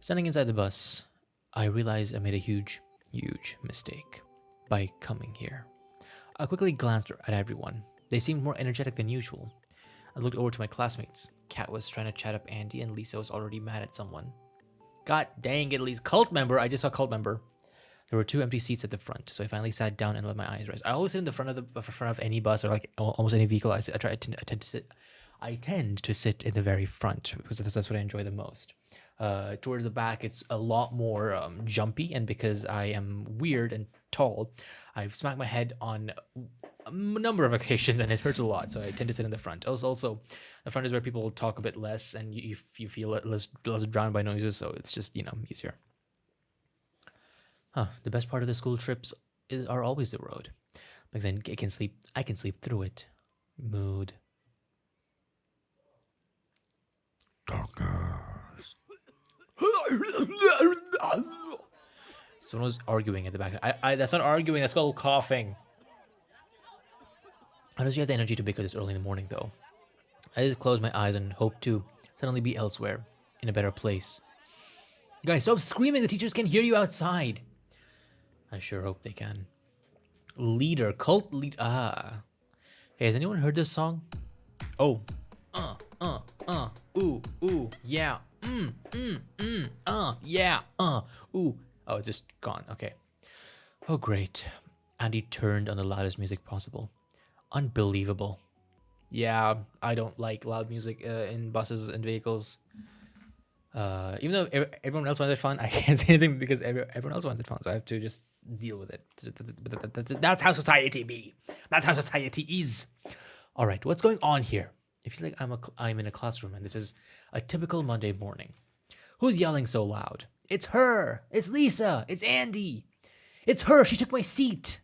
Standing inside the bus, I realized I made a huge, huge mistake by coming here. I quickly glanced at everyone. They seemed more energetic than usual. I looked over to my classmates. Kat was trying to chat up Andy, and Lisa was already mad at someone. God dang it, Lisa. Cult member. I just saw cult member. There were 2 empty seats at the front, so I finally sat down and let my eyes rest. I always sit in the front of any bus or like almost any vehicle. I tend to sit in the very front because that's what I enjoy the most. Towards the back, it's a lot more jumpy, and because I am weird and tall, I've smacked my head on a number of occasions, and it hurts a lot. So I tend to sit in the front. Also, the front is where people talk a bit less, and you feel less drowned by noises. So it's just easier. The best part of the school trips are always the road, because I can sleep through it. Mood. Darkness. Someone was arguing at the back. I that's not arguing, that's called coughing. How does she have the energy to bake her this early in the morning, though? I just closed my eyes and hoped to suddenly be elsewhere, in a better place. Guys, stop screaming, the teachers can hear you outside. I sure hope they can. Leader, cult lead. Hey, has anyone heard this song? Oh. Ooh, yeah. Yeah. Ooh. Oh, it's just gone. Okay. Oh, great. Andy turned on the loudest music possible. Unbelievable. Yeah, I don't like loud music in buses and vehicles. Even though everyone else finds it fun, I can't say anything because everyone else finds it fun, so I have to just deal with it. That's how society be. That's how society is. All right, what's going on here? It feels like I'm in a classroom, and this is a typical Monday morning. Who's yelling so loud? It's her. It's Lisa. It's Andy. It's her. She took my seat.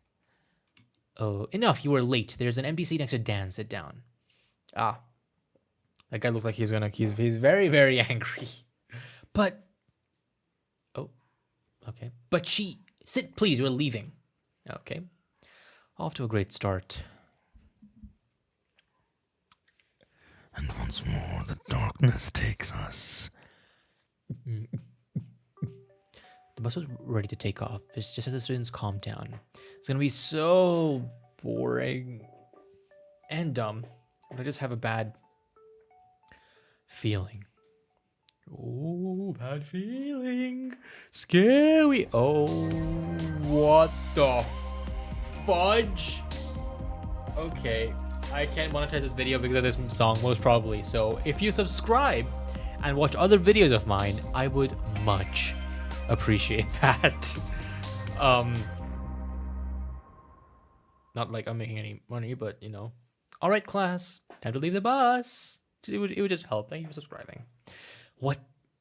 Oh, enough. You were late. There's an empty seat next to Dan. Sit down. That guy looks like he's very, very angry. But, oh, okay. But sit, please, we're leaving. Okay. Off to a great start. And once more, the darkness takes us. The bus was ready to take off. It's just as the students calmed down. It's going to be so boring and dumb. I just have a bad feeling. Oh, bad feeling. Scary. Oh, what the fudge? Okay, I can't monetize this video because of this song, most probably. So if you subscribe and watch other videos of mine, I would much appreciate that. Not like I'm making any money, but All right, class, time to leave the bus. It would just help. Thank you for subscribing. What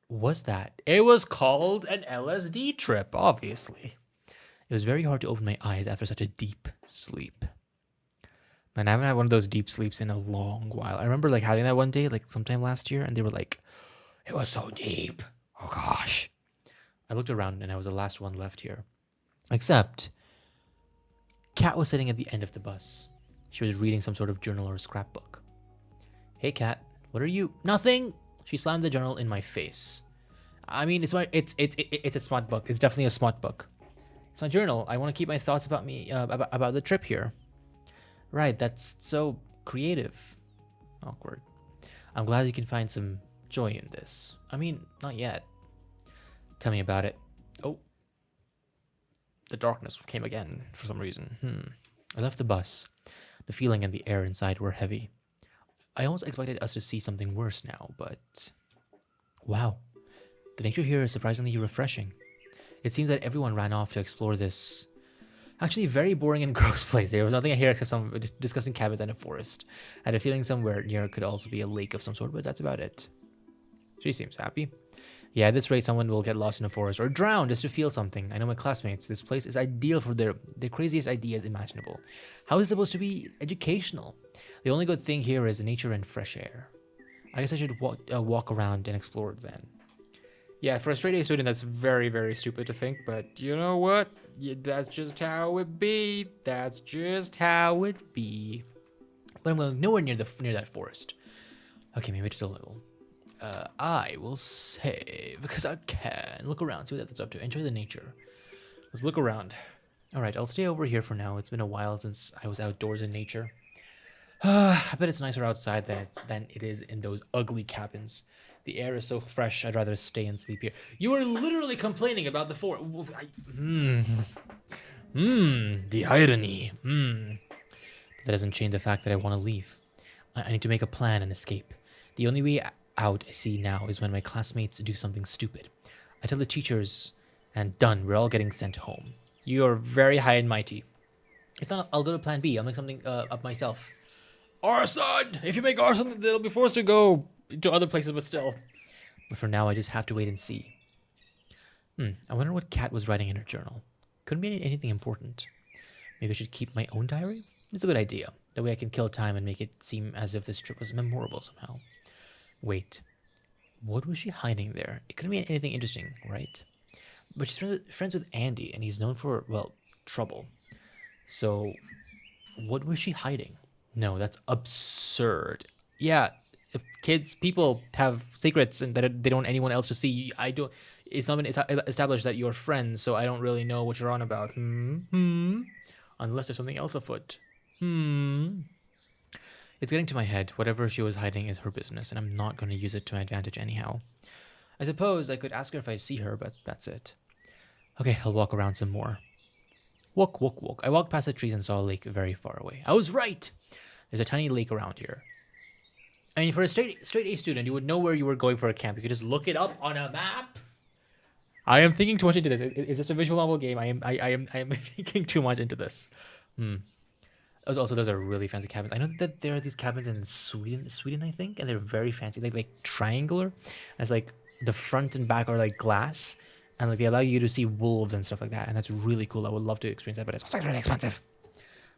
was that? It was called an LSD trip, obviously. It was very hard to open my eyes after such a deep sleep. Man, I haven't had one of those deep sleeps in a long while. I remember having that one day, sometime last year, and they were like, it was so deep. Oh gosh. I looked around and I was the last one left here. Except, Kat was sitting at the end of the bus. She was reading some sort of journal or scrapbook. Hey Kat, what are you? Nothing! She slammed the journal in my face. I mean, it's a smart book. It's definitely a smart book. It's my journal. I want to keep my thoughts about me, about the trip here. Right, that's so creative. Awkward. I'm glad you can find some joy in this. I mean, not yet. Tell me about it. Oh. The darkness came again for some reason. I left the bus. The feeling and the air inside were heavy. I almost expected us to see something worse now, but wow. The nature here is surprisingly refreshing. It seems that everyone ran off to explore this actually very boring and gross place. There was nothing here except some disgusting cabins and a forest. I had a feeling somewhere near could also be a lake of some sort, but that's about it. She seems happy. Yeah, at this rate, someone will get lost in a forest or drown just to feel something. I know my classmates. This place is ideal for their craziest ideas imaginable. How is it supposed to be educational? The only good thing here is nature and fresh air. I guess I should walk around and explore it then. Yeah, for a straight A student, that's very, very stupid to think, but you know what? Yeah, that's just how it be. That's just how it be. But I'm going nowhere near that forest. Okay, maybe just a little. I will save because I can. Look around, see what that's up to. Enjoy the nature. Let's look around. All right, I'll stay over here for now. It's been a while since I was outdoors in nature. I bet it's nicer outside than it is in those ugly cabins. The air is so fresh, I'd rather stay and sleep here. You are literally complaining about the forest. The irony. That doesn't change the fact that I want to leave. I need to make a plan and escape. The only way out I see now is when my classmates do something stupid. I tell the teachers, and done, we're all getting sent home. You are very high and mighty. If not, I'll go to plan B. I'll make something up myself. Arson! If you make arson, they'll be forced to go to other places, but still. But for now, I just have to wait and see. I wonder what Kat was writing in her journal. Couldn't be anything important. Maybe I should keep my own diary? It's a good idea. That way I can kill time and make it seem as if this trip was memorable somehow. Wait. What was she hiding there? It couldn't be anything interesting, right? But she's friends with Andy, and he's known for, well, trouble. So, what was she hiding? No, that's absurd. Yeah, if people have secrets and that they don't want anyone else to see, it's not been established that you're friends, so I don't really know what you're on about. Unless there's something else afoot. It's getting to my head. Whatever she was hiding is her business, and I'm not going to use it to my advantage anyhow. I suppose I could ask her if I see her, but that's it. Okay, I'll walk around some more. Walk. I walked past the trees and saw a lake very far away. I was right! There's a tiny lake around here. I mean, for a straight A student, you would know where you were going for a camp. You could just look it up on a map. I am thinking too much into this. Is this a visual novel game? I am thinking too much into this. Also, those are really fancy cabins. I know that there are these cabins in Sweden, I think, and they're very fancy, like triangular. And it's like the front and back are like glass, and like they allow you to see wolves and stuff like that, and that's really cool. I would love to experience that, but it's really expensive.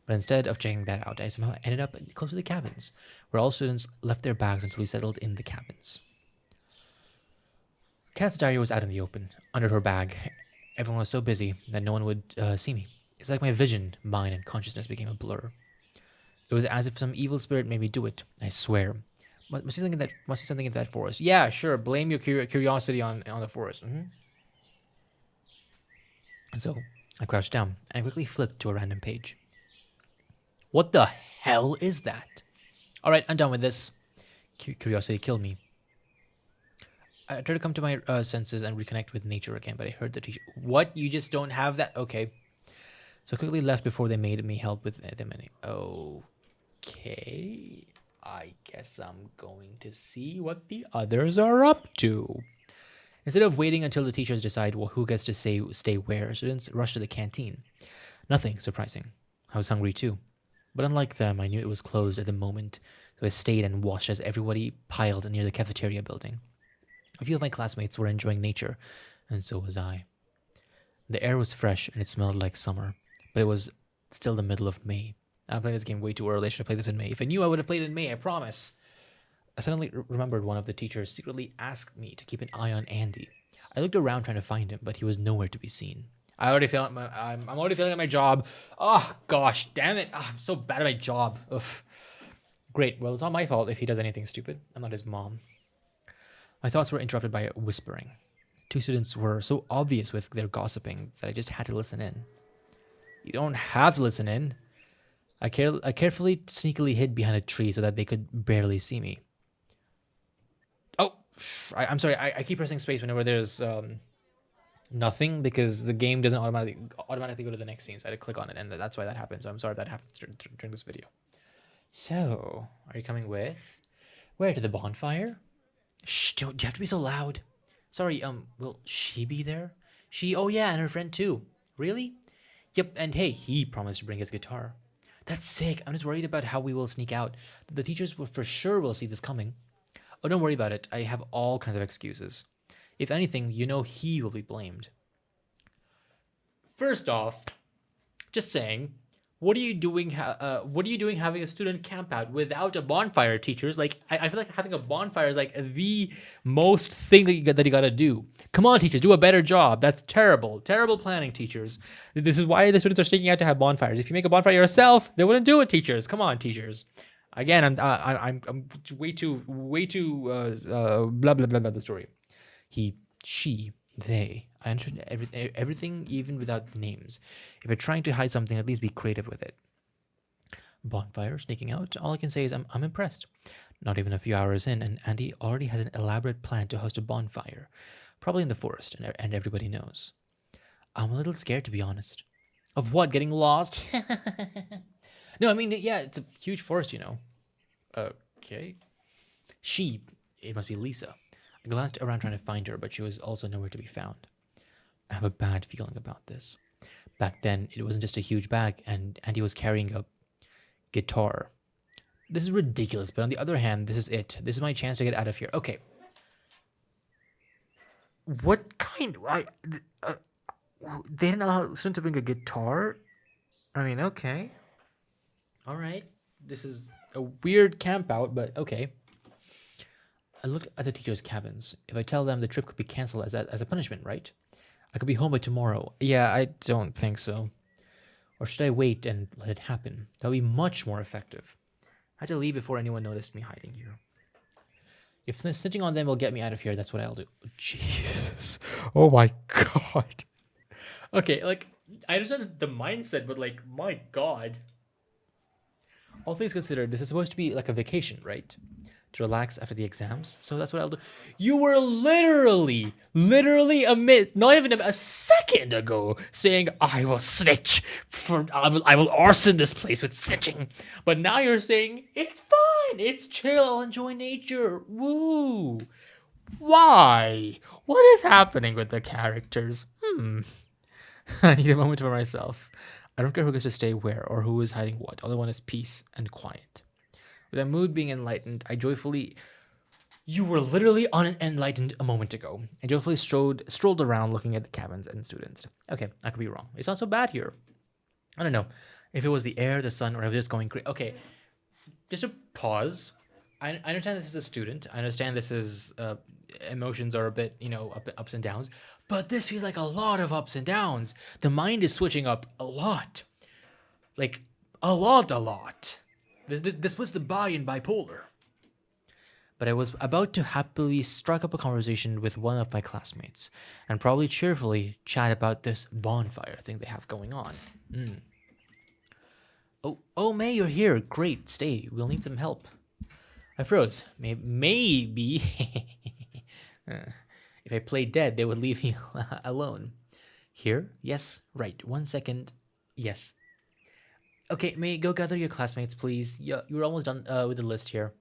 But instead of checking that out, I somehow ended up close to the cabins, where all students left their bags until we settled in the cabins. Kat's diary was out in the open, under her bag. Everyone was so busy that no one would see me. It's like my vision, mind, and consciousness became a blur. It was as if some evil spirit made me do it, I swear. Must be something in that forest. Yeah, sure, blame your curiosity on the forest. So, I crouched down and quickly flipped to a random page. What the hell is that? Alright, I'm done with this. Curiosity killed me. I tried to come to my senses and reconnect with nature again, but I heard the teacher. What? You just don't have that? Okay. So I quickly left before they made me help with them. Okay. I guess I'm going to see what the others are up to. Instead of waiting until the teachers decide who gets to stay where, students rush to the canteen. Nothing surprising. I was hungry too. But unlike them, I knew it was closed at the moment, so I stayed and watched as everybody piled near the cafeteria building. A few of my classmates were enjoying nature, and so was I. The air was fresh and it smelled like summer, but it was still the middle of May. I'm playing this game way too early. I should have played this in May. If I knew, I would have played in May, I promise. I suddenly remembered one of the teachers secretly asked me to keep an eye on Andy. I looked around trying to find him, but he was nowhere to be seen. I'm already failing at my job. Oh, gosh, damn it. I'm so bad at my job. Ugh. Great. Well, it's not my fault if he does anything stupid. I'm not his mom. My thoughts were interrupted by whispering. Two students were so obvious with their gossiping that I just had to listen in. You don't have to listen in. I carefully, sneakily hid behind a tree so that they could barely see me. Oh, I'm sorry. I keep pressing space whenever there's nothing because the game doesn't automatically go to the next scene. So I had to click on it, and that's why that happens. So I'm sorry if that happens during this video. So, are you coming with? Where, to the bonfire? Shh, do you have to be so loud? Sorry, will she be there? Oh yeah, and her friend too. Really? Yep, and hey, he promised to bring his guitar. That's sick. I'm just worried about how we will sneak out. The teachers will for sure will see this coming. Oh, don't worry about it. I have all kinds of excuses. If anything, you know he will be blamed. First off, just saying, what are you doing? What are you doing having a student camp out without a bonfire, teachers? Like, I feel like having a bonfire is like the most thing that you gotta do. Come on, teachers, do a better job. That's terrible planning, teachers. This is why the students are sneaking out to have bonfires. If you make a bonfire yourself, they wouldn't do it, teachers. Come on, teachers. Again, I'm way too blah blah blah blah the story. He, she, they. I understood everything, even without the names. If you're trying to hide something, at least be creative with it. Bonfire, sneaking out. All I can say is I'm impressed. Not even a few hours in, and Andy already has an elaborate plan to host a bonfire, probably in the forest, and everybody knows. I'm a little scared, to be honest. Of what? Getting lost? No, I mean, yeah, it's a huge forest, you know. Okay. She, it must be Lisa. I glanced around trying to find her, but she was also nowhere to be found. I have a bad feeling about this. Back then, it wasn't just a huge bag, and Andy was carrying a guitar. This is ridiculous, but on the other hand, this is it. This is my chance to get out of here. Okay. What kind? They didn't allow students to bring a guitar? I mean, okay. All right. This is a weird camp out, but okay. I looked at the teachers' cabins. If I tell them the trip could be canceled as a punishment, right? I could be home by tomorrow. Yeah, I don't think so. Or should I wait and let it happen? That would be much more effective. I had to leave before anyone noticed me hiding here. If snitching on them will get me out of here, that's what I'll do. Jesus. Oh my god. Okay, like, I understand the mindset, but like, my god. All things considered, this is supposed to be like a vacation, right? To relax after the exams. So that's what I'll do. You were literally not even a second ago saying I will snitch I will arson this place with snitching. But now you're saying it's fine, it's chill, I'll enjoy nature. Woo. Why? What is happening with the characters? I need a moment for myself. I don't care who gets to stay where or who is hiding what. All I want is peace and quiet. With my mood being enlightened, I joyfully... You were literally unenlightened a moment ago. I joyfully strolled around looking at the cabins and students. Okay, I could be wrong. It's not so bad here. I don't know if it was the air, the sun, or I was just going crazy. Okay, just a pause. I understand this is a student. I understand this is... emotions are a bit, ups and downs. But this feels like a lot of ups and downs. The mind is switching up a lot. Like, a lot. This puts the bi in bipolar. But I was about to happily strike up a conversation with one of my classmates and probably cheerfully chat about this bonfire thing they have going on. Oh, May, you're here. Great, stay. We'll need some help. I froze. Maybe. If I played dead, they would leave me alone. Here? Yes. Right. 1 second. Yes. Okay, May, go gather your classmates, please. Yeah, you're almost done with the list here.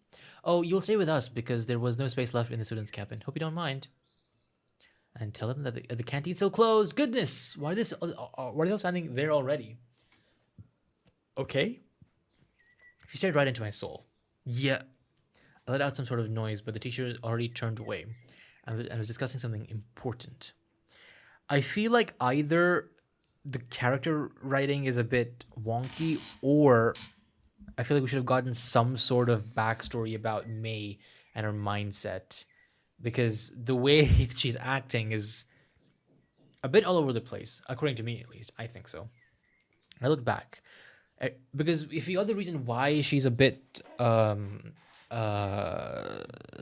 Oh, you'll stay with us because there was no space left in the students' cabin. Hope you don't mind. And tell them that the canteen's still closed. Goodness, why are they all standing there already? Okay. She stared right into my soul. Yeah. I let out some sort of noise, but the teacher already turned away. I was discussing something important. I feel like either the character writing is a bit wonky, or I feel like we should have gotten some sort of backstory about May and her mindset, because the way she's acting is a bit all over the place, according to me at least. I think so. I look back, because if the other reason why she's a bit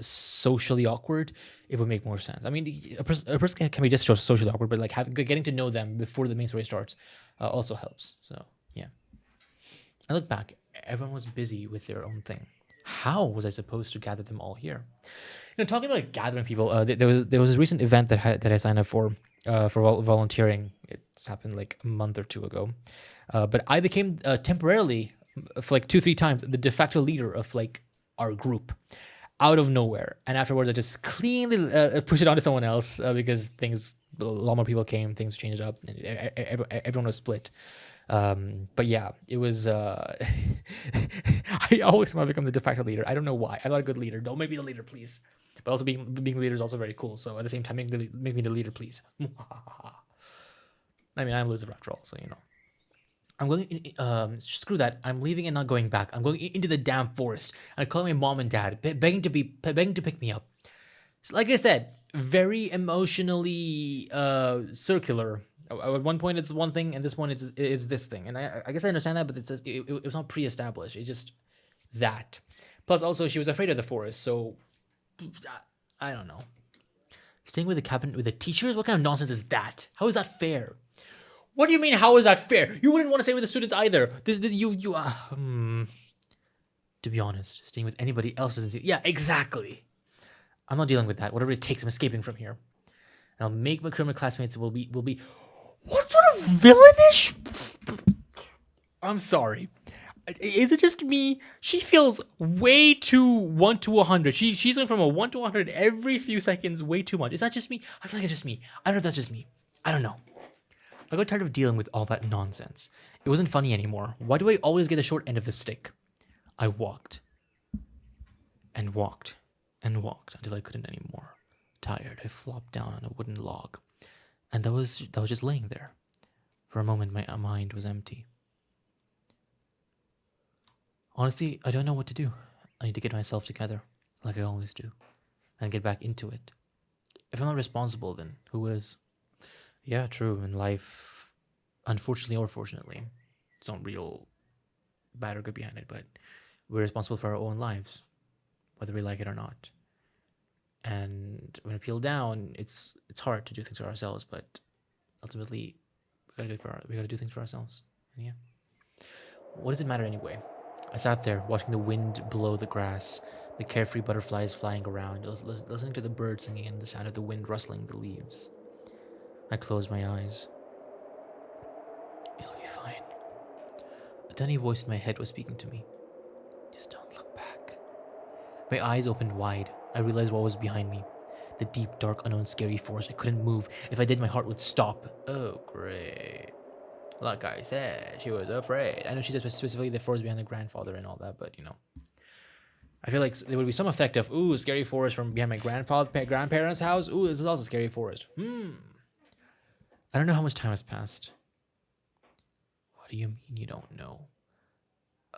socially awkward, it would make more sense. I mean, a person can be just socially awkward, but like getting to know them before the main story starts also helps. So yeah, I look back. Everyone was busy with their own thing. How was I supposed to gather them all here? Talking about gathering people, there was a recent event that I signed up for volunteering. It's happened like a month or two ago, but I became temporarily, for like 2-3 times, the de facto leader of like our group, out of nowhere. And afterwards, I just cleanly pushed it onto someone else because a lot more people came, things changed up, and everyone was split. But yeah, it was. I always want to become the de facto leader. I don't know why. I'm not a good leader. Don't make me the leader, please. But also being the leader is also very cool. So at the same time, make me the leader, please. I mean, I'm a loser after all, so I'm going. Screw that. I'm leaving and not going back. I'm going into the damn forest. I'm calling my mom and dad, begging to pick me up. So, like I said, very emotionally circular. At one point it's one thing, and this one is this thing, and I guess I understand that, but it was not pre-established. It just that. Plus, also, she was afraid of the forest, so I don't know. Staying with the cabin with the teachers? What kind of nonsense is that? How is that fair? What do you mean? How is that fair? You wouldn't want to stay with the students either. To be honest, staying with anybody else doesn't seem. Yeah, exactly. I'm not dealing with that. Whatever it takes, I'm escaping from here. And I'll make my criminal classmates will be. What sort of villainish? I'm sorry. Is it just me? She feels way too 1 to 100. She's going from a 1 to 100 every few seconds, way too much. Is that just me? I feel like it's just me. I don't know if that's just me. I don't know. I got tired of dealing with all that nonsense. It wasn't funny anymore. Why do I always get the short end of the stick? I walked. And walked. And walked until I couldn't anymore. Tired, I flopped down on a wooden log. And that was just laying there. For a moment, my mind was empty. Honestly, I don't know what to do. I need to get myself together, like I always do, and get back into it. If I'm not responsible, then who is? Yeah, true. In life, unfortunately or fortunately, it's not real bad or good behind it, but we're responsible for our own lives, whether we like it or not. And when we feel down, it's hard to do things for ourselves, but ultimately, we gotta do things for ourselves. And yeah, what does it matter anyway? I sat there watching the wind blow the grass, the carefree butterflies flying around, listening to the birds singing and the sound of the wind rustling the leaves. I closed my eyes. It'll be fine. A tiny voice in my head was speaking to me. Just don't look back. My eyes opened wide. I realized what was behind me. The deep, dark, unknown, scary forest. I couldn't move. If I did, my heart would stop. Oh, great. Like I said, she was afraid. I know she said specifically the forest behind the grandfather and all that, but I feel like there would be some effect of, ooh, scary forest from behind my grandparents' house. Ooh, this is also scary forest. I don't know how much time has passed. What do you mean you don't know?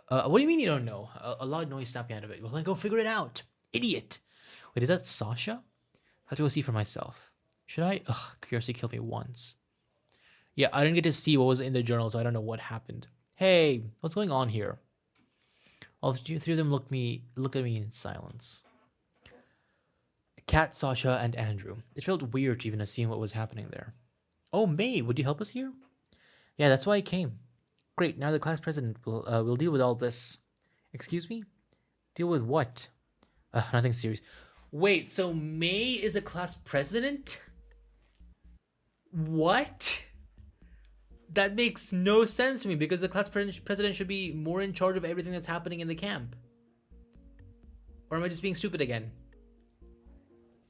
What do you mean you don't know? A loud noise snapped me out of it. Well, then go figure it out. Idiot. Wait, is that Sasha? I have to go see for myself. Should I? Ugh, curiosity killed me once. Yeah, I didn't get to see what was in the journal, so I don't know what happened. Hey, what's going on here? All three of them looked at me in silence. Kat, Sasha, and Andrew. It felt weird to even assume what was happening there. Oh, May, would you help us here? Yeah, that's why I came. Great, now the class president will deal with all this. Excuse me? Deal with what? Nothing serious. Wait, so May is the class president? What? That makes no sense to me because the class president should be more in charge of everything that's happening in the camp. Or am I just being stupid again?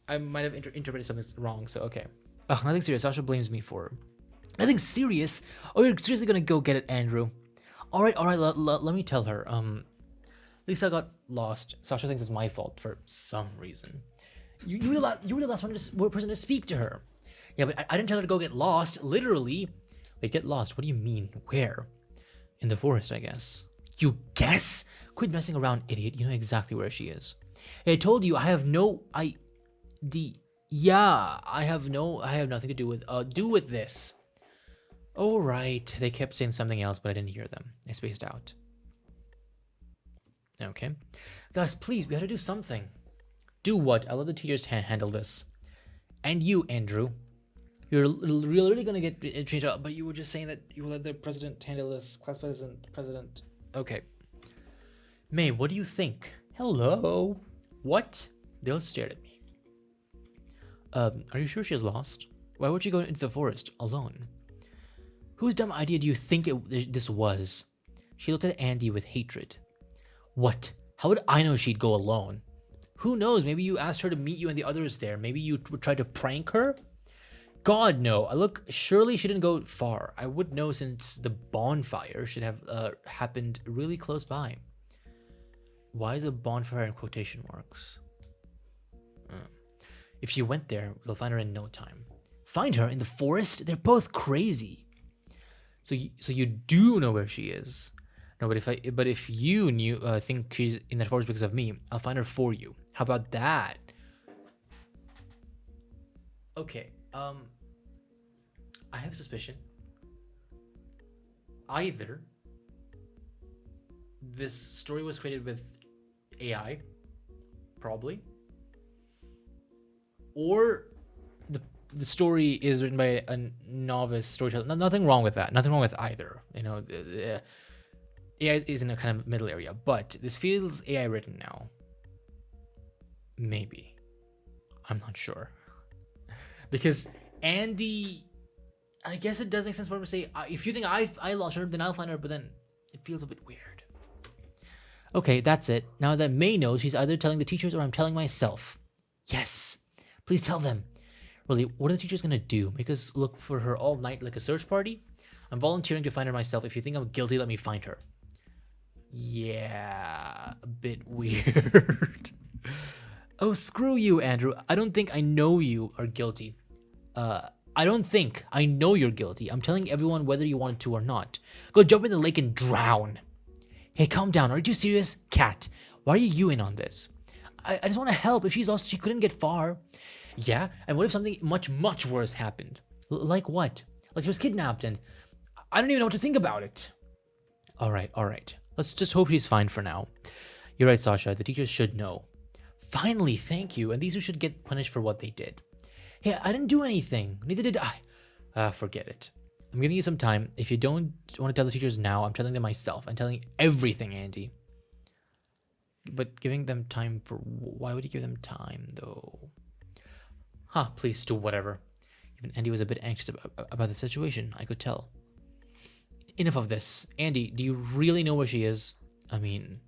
I might have interpreted something wrong, so okay. Nothing serious. Sasha blames me for. Nothing serious? Oh, you're seriously gonna go get it, Andrew? Alright, let me tell her. Lisa got lost. Sasha thinks it's my fault for some reason. You were the last person to speak to her. Yeah, but I didn't tell her to go get lost, literally. Wait, get lost? What do you mean? Where? In the forest, I guess. You guess? Quit messing around, idiot. You know exactly where she is. Hey, I told you, I have no idea. Yeah, I have nothing to do with this. All right. They kept saying something else, but I didn't hear them. I spaced out. Okay. Guys, please, we have to do something. Do what? I'll let the teachers handle this. And you, Andrew. You're really gonna get changed out, but you were just saying that you will let the president handle this. Class president. Okay. May, what do you think? Hello. What? They all stared at me. Are you sure she is lost? Why would she go into the forest alone? Whose dumb idea do you think this was? She looked at Andy with hatred. What? How would I know she'd go alone? Who knows? Maybe you asked her to meet you and the others there. Maybe you would try to prank her? God, no. Look, surely she didn't go far. I would know since the bonfire should have happened really close by. Why is a bonfire in quotation marks? If she went there, we'll find her in no time. Find her in the forest? They're both crazy. So you do know where she is. No, but if you think she's in that forest because of me, I'll find her for you. How about that? Okay. I have a suspicion. Either this story was created with AI, probably. Or the story is written by a novice storyteller. Nothing wrong with that. Nothing wrong with either. AI is in a kind of middle area, but this feels AI written now. Maybe. I'm not sure. Because Andy, I guess it does make sense for him to say, if you think I lost her, then I'll find her, but then it feels a bit weird. Okay, that's it. Now that May knows, she's either telling the teachers or I'm telling myself. Yes, please tell them. Really, what are the teachers gonna do? Make us look for her all night like a search party? I'm volunteering to find her myself. If you think I'm guilty, let me find her. Yeah, a bit weird. Oh, screw you, Andrew. I don't think I know you are guilty. I don't think I know you're guilty. I'm telling everyone whether you wanted to or not. Go jump in the lake and drown. Hey, calm down. Are you serious? Kat, why are you in on this? I just want to help. If she's lost, she couldn't get far. Yeah, and what if something much, much worse happened? Like what? Like she was kidnapped and I don't even know what to think about it. All right. Let's just hope she's fine for now. You're right, Sasha. The teachers should know. Finally, thank you. And these two should get punished for what they did. Hey, I didn't do anything. Neither did I. Forget it. I'm giving you some time. If you don't want to tell the teachers now, I'm telling them myself. I'm telling everything, Andy. But giving them time for... Why would you give them time, though? Please do whatever. Even Andy was a bit anxious about the situation. I could tell. Enough of this. Andy, do you really know where she is? I mean...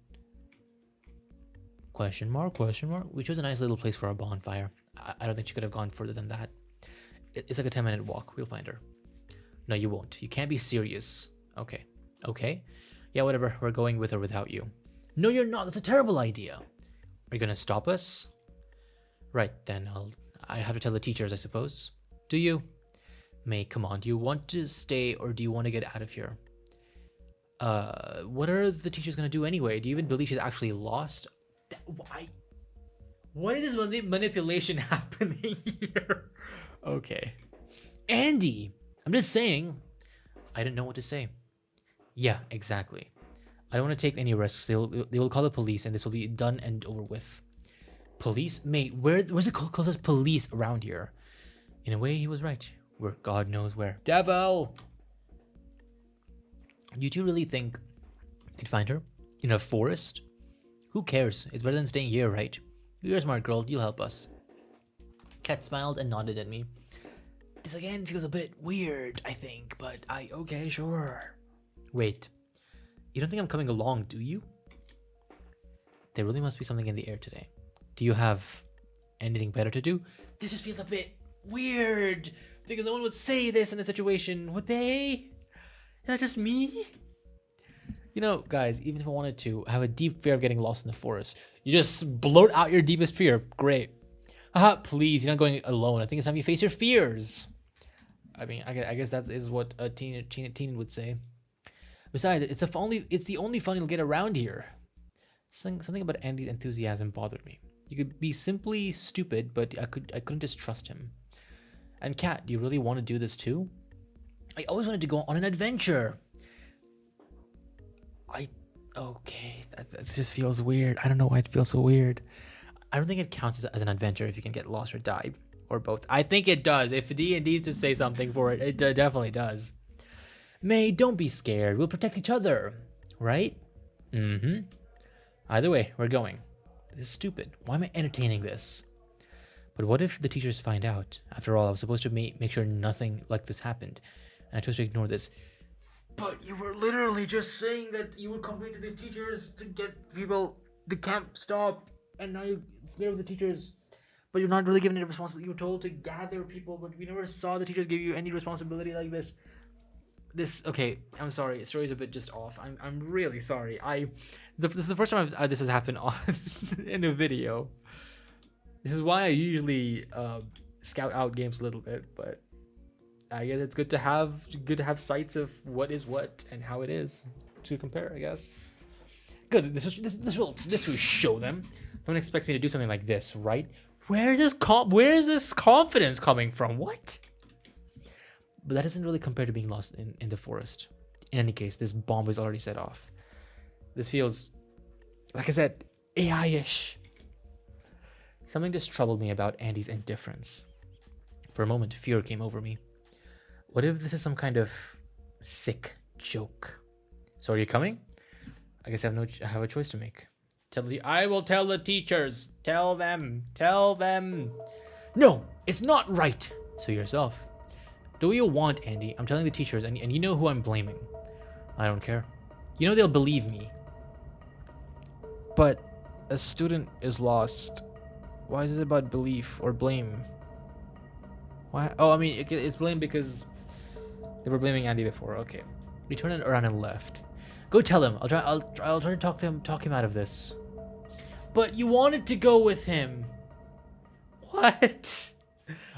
Question mark? We chose a nice little place for our bonfire. I don't think she could have gone further than that. It's like a 10-minute walk. We'll find her. No, you won't. You can't be serious. Okay. Yeah, whatever. We're going with or without you. No, you're not. That's a terrible idea. Are you gonna stop us? Right, then I have to tell the teachers, I suppose. Do you? May, come on. Do you want to stay or do you want to get out of here? What are the teachers gonna do anyway? Do you even believe she's actually lost? Why? What is this manipulation happening here? Okay. Andy! I'm just saying. I didn't know what to say. Yeah, exactly. I don't want to take any risks. They will call the police and this will be done and over with. Police? Mate, where's the closest police around here? In a way, he was right. Where God knows where. Devil! You two really think you'd find her? In a forest? Who cares? It's better than staying here, right? You're a smart girl. You'll help us. Kat smiled and nodded at me. This again feels a bit weird, I think, but okay, sure. Wait. You don't think I'm coming along, do you? There really must be something in the air today. Do you have anything better to do? This just feels a bit weird, because no one would say this in a situation, would they? Is that just me? You know, guys, even if I wanted to have a deep fear of getting lost in the forest, you just blurt out your deepest fear. Great. Please, you're not going alone. I think it's time you face your fears. I mean, I guess that is what a teen would say. Besides, it's the only fun you'll get around here. Something about Andy's enthusiasm bothered me. You could be simply stupid, but I couldn't just trust him. And Kat, do you really want to do this too? I always wanted to go on an adventure. Okay, that just feels weird. I don't know why it feels so weird. I don't think it counts as an adventure if you can get lost or die, or both. I think it does. If D&D needs to say something for it, it definitely does. May, don't be scared. We'll protect each other, right? Mm-hmm. Either way, we're going. This is stupid. Why am I entertaining this? But what if the teachers find out? After all, I was supposed to make sure nothing like this happened, and I chose to ignore this. But you were literally just saying that you would complain to the teachers to get people the camp stop, and now you're scared of the teachers. But you're not really given any responsibility. You were told to gather people, but we never saw the teachers give you any responsibility like this. Okay, I'm sorry. The story's a bit just off. I'm really sorry. This is the first time this has happened on in a video. This is why I usually scout out games a little bit, but I guess it's good to have sights of what is what and how it is to compare, I guess. Good. This will show them. No one expects me to do something like this, right? Where is this confidence coming from? What? But that doesn't really compare to being lost in the forest. In any case, this bomb was already set off. This feels, like I said, AI-ish. Something just troubled me about Andy's indifference. For a moment, fear came over me. What if this is some kind of sick joke? So are you coming? I guess I have a choice to make. I will tell the teachers. Tell them. No, it's not right. So yourself. Do what you want, Andy. I'm telling the teachers, and you know who I'm blaming. I don't care. You know they'll believe me. But a student is lost. Why is it about belief or blame? Why? Oh, I mean, it's blame because they were blaming Andy before. Okay, we turned it around and left. Go tell him. I'll try to talk him out of this. But you wanted to go with him. What?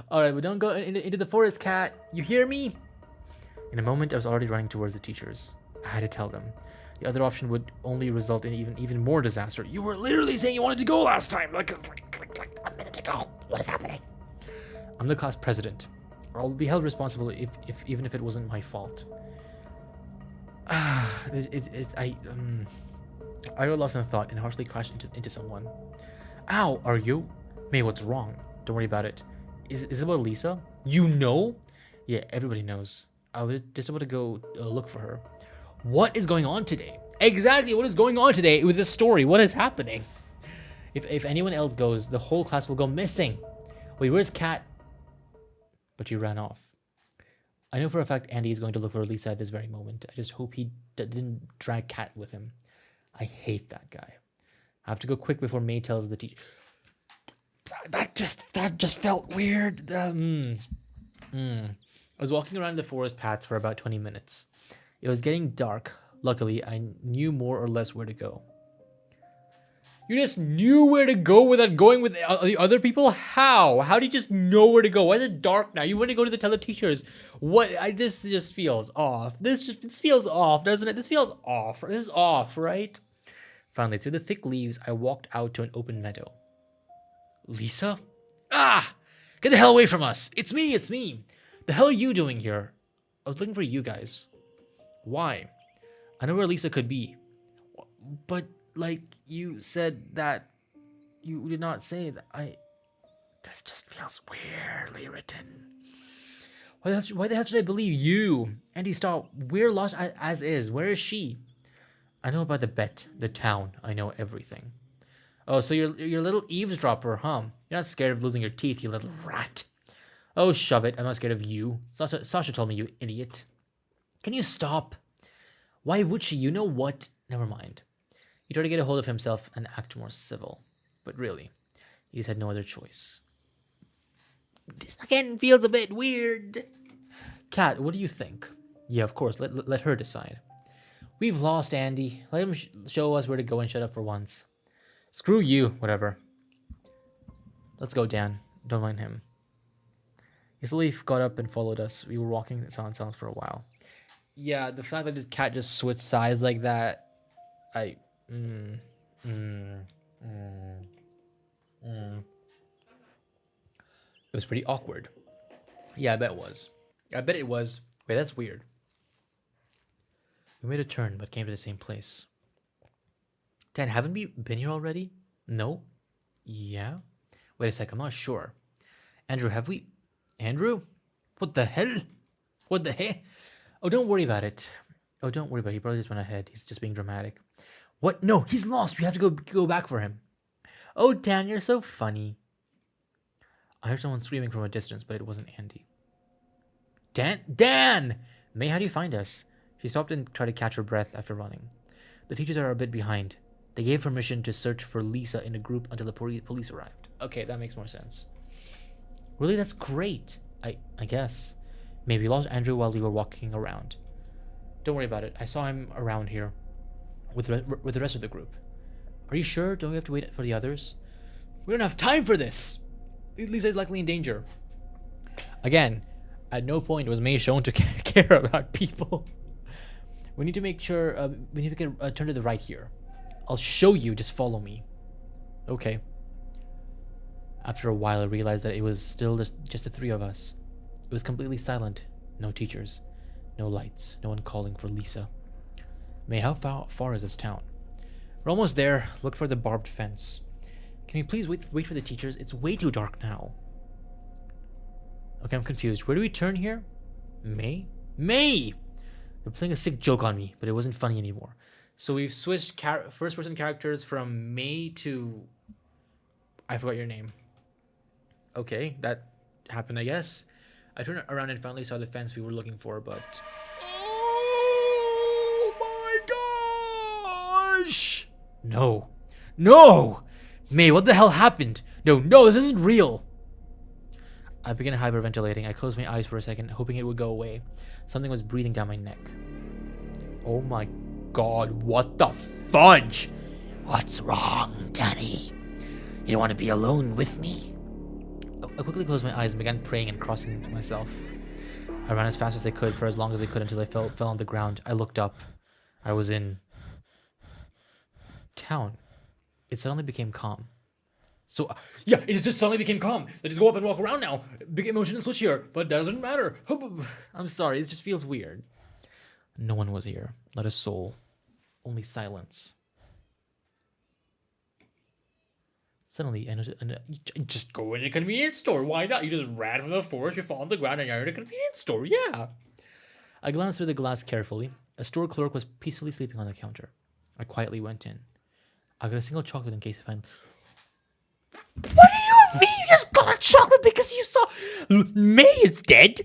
All right, but don't go into the forest, Cat. You hear me? In a moment, I was already running towards the teachers. I had to tell them. The other option would only result in even more disaster. You were literally saying you wanted to go last time, like a minute ago. What is happening? I'm the class president. I'll be held responsible even if it wasn't my fault. I got lost in thought and harshly crashed into someone. Ow, are you? May, what's wrong? Don't worry about it. Is it about Lisa? You know? Yeah, everybody knows. I was just about to go look for her. What is going on today? Exactly, what is going on today with this story? What is happening? If anyone else goes, the whole class will go missing. Wait, where's Kat? But she ran off. I know for a fact Andy is going to look for Lisa at this very moment. I just hope he didn't drag Kat with him. I hate that guy. I have to go quick before May tells the teacher. That just felt weird. I was walking around the forest paths for about 20 minutes. It was getting dark. Luckily, I knew more or less where to go. You just knew where to go without going with the other people? How? How do you just know where to go? Why is it dark now? You want to go to tell the teachers. What? This just feels off. This feels off, doesn't it? This feels off. This is off, right? Finally, through the thick leaves, I walked out to an open meadow. Lisa? Ah! Get the hell away from us! It's me! The hell are you doing here? I was looking for you guys. Why? I know where Lisa could be. But, like, you said that you did not say that. This just feels weirdly written. Why the hell should I believe you? Andy, stop. We're lost as is. Where is she? I know about the bet, the town. I know everything. Oh, so you're a little eavesdropper, huh? You're not scared of losing your teeth, you little rat. Oh, shove it. I'm not scared of you. Sasha told me, you idiot. Can you stop? Why would she? You know what? Never mind. He tried to get a hold of himself and act more civil. But really, he just had no other choice. This again feels a bit weird. Kat, what do you think? Yeah, of course. Let her decide. We've lost Andy. Let him show us where to go and shut up for once. Screw you, whatever. Let's go, Dan. Don't mind him. He slowly got up and followed us. We were walking in silence for a while. Yeah, the fact that this cat just switched sides like that, It was pretty awkward. Yeah, I bet it was. Wait, that's weird. We made a turn, but came to the same place. Dan, haven't we been here already? No? Yeah? Wait a sec, I'm not sure. Andrew, have we... Andrew? What the hell? What the hell? Oh, don't worry about it. He probably just went ahead. He's just being dramatic. What? No, he's lost. We have to go back for him. Oh, Dan, you're so funny. I heard someone screaming from a distance, but it wasn't Andy. Dan! May, how do you find us? She stopped and tried to catch her breath after running. The teachers are a bit behind. They gave permission to search for Lisa in a group until the police arrived. Okay, that makes more sense. Really, that's great. I guess. Maybe we lost Andrew while we were walking around. Don't worry about it. I saw him around here with the rest of the group. Are you sure? Don't we have to wait for the others? We don't have time for this. Lisa is likely in danger. Again, at no point was May shown to care about people. We need to make sure. We need to turn to the right here. I'll show you. Just follow me. Okay. After a while, I realized that it was still just the three of us. It was completely silent. No teachers. No lights. No one calling for Lisa. May, how far is this town? We're almost there. Look for the barbed fence. Can you please wait for the teachers? It's way too dark now. Okay, I'm confused. Where do we turn here? May? May! They're playing a sick joke on me, but it wasn't funny anymore. So we've switched first-person characters from May to... I forgot your name. Okay, that happened, I guess. I turned around and finally saw the fence we were looking for, but... Oh my gosh! No. No! May, what the hell happened? No, this isn't real. I began hyperventilating. I closed my eyes for a second, hoping it would go away. Something was breathing down my neck. Oh my god, what the fudge? What's wrong, Danny? You don't want to be alone with me? I quickly closed my eyes and began praying and crossing myself. I ran as fast as I could for as long as I could until I fell on the ground. I looked up. I was in... town. It suddenly became calm. So, yeah, it just suddenly became calm. Let's just go up and walk around now. Big emotional switch here, but doesn't matter. I'm sorry, it just feels weird. No one was here. Not a soul. Only silence. Suddenly, just go in a convenience store. Why not? You just ran from the forest, you fall on the ground, and you're in a convenience store. Yeah. I glanced through the glass carefully. A store clerk was peacefully sleeping on the counter. I quietly went in. I got a single chocolate in case if I'm... What do you mean you just got a chocolate because you saw May is dead?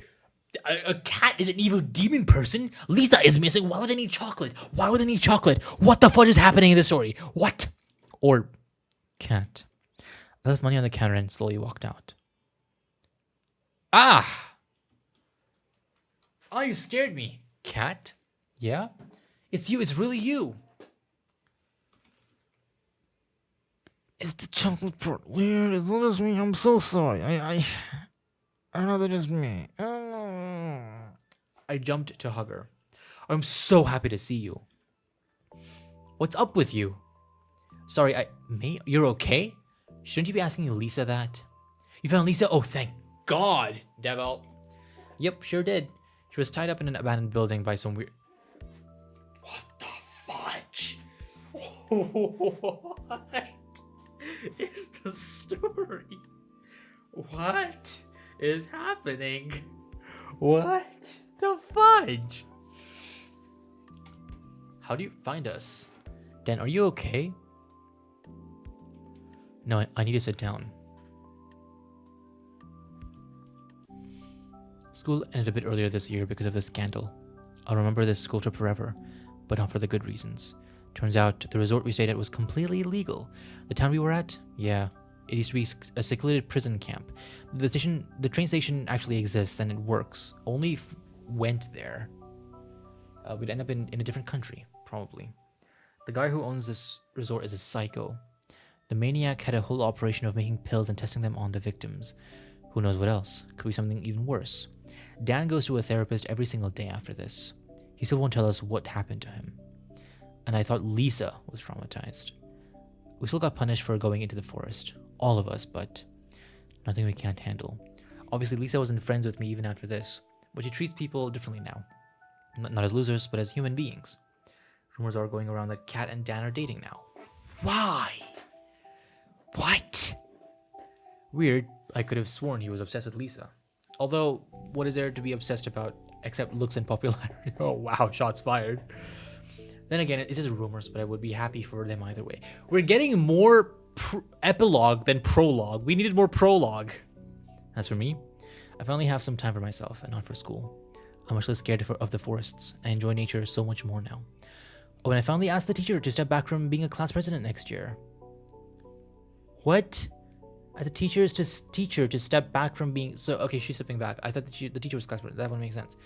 A cat is an evil demon person. Lisa is missing. Why would they need chocolate? Why would they need chocolate? What the fudge is happening in the story? What? Or cat. I left money on the counter and slowly walked out. Ah! Oh, you scared me. Cat? Yeah? It's you. It's really you. Is the chocolate part weird? Is that just me? I'm so sorry. I know that is me. I jumped to hug her. I'm so happy to see you. What's up with you? Sorry, May, you're okay? Shouldn't you be asking Lisa that? You found Lisa? Oh, thank God, Devil. Yep, sure did. She was tied up in an abandoned building by some weird... What the fudge? What is the story? What is happening? What the fudge? How do you find us? Dan, are you okay? No, I need to sit down. School ended a bit earlier this year because of the scandal. I'll remember this school trip forever, but not for the good reasons. Turns out the resort we stayed at was completely illegal. The town we were at, yeah, it used to be a secluded prison camp. The train station actually exists and it works. Only if went there, we'd end up in a different country, probably. The guy who owns this resort is a psycho. The maniac had a whole operation of making pills and testing them on the victims. Who knows what else? Could be something even worse. Dan goes to a therapist every single day after this. He still won't tell us what happened to him. And I thought Lisa was traumatized. We still got punished for going into the forest. All of us, but nothing we can't handle. Obviously, Lisa wasn't friends with me even after this, but she treats people differently now. Not as losers, but as human beings. Rumors are going around that Kat and Dan are dating now. Why? What? Weird, I could have sworn he was obsessed with Lisa. Although, what is there to be obsessed about except looks and popularity? Oh wow, shots fired. Then again, it is rumors, but I would be happy for them either way. We're getting more epilogue than prologue. We needed more prologue. As for me, I finally have some time for myself and not for school. I'm much less scared of the forests. I enjoy nature so much more now. Oh, and I finally asked the teacher to step back from being a class president next year. What? At the teacher to step back from being... So, okay, she's stepping back. I thought the teacher was class president. That one makes sense.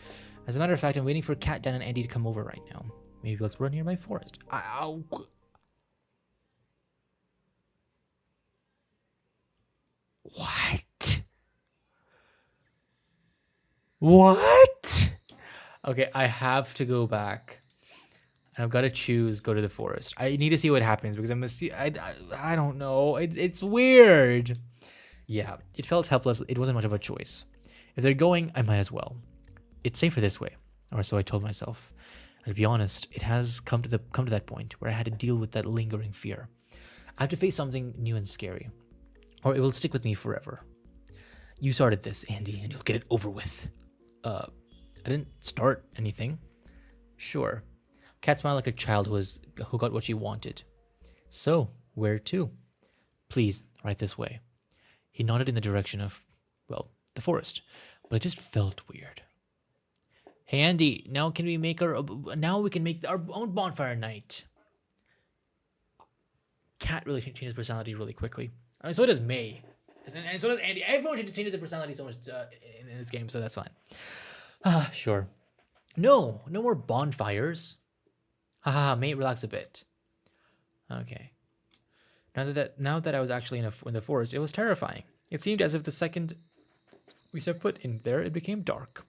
As a matter of fact, I'm waiting for Kat, Dan, and Andy to come over right now. Maybe let's run near my forest. Ow. What? What? Okay, I have to go back. And I've got to choose go to the forest. I need to see what happens because I'm gonna see. I don't know. It's weird. Yeah, it felt helpless. It wasn't much of a choice. If they're going, I might as well. It's safer this way, or so I told myself. And to be honest, it has come to that point where I had to deal with that lingering fear. I have to face something new and scary, or it will stick with me forever. You started this, Andy, and you'll get it over with. I didn't start anything. Sure. Cat smiled like a child who got what she wanted. So, where to? Please, right this way. He nodded in the direction of, well, the forest, but it just felt weird. Hey Andy, now we can make our own bonfire night. Cat really changed his personality really quickly. I mean, so does May, and so does Andy. Everyone changes their personality so much in this game, so that's fine. Sure. No more bonfires. Haha, May, relax a bit. Okay. Now that I was actually in the forest, it was terrifying. It seemed as if the second we set foot in there, it became dark.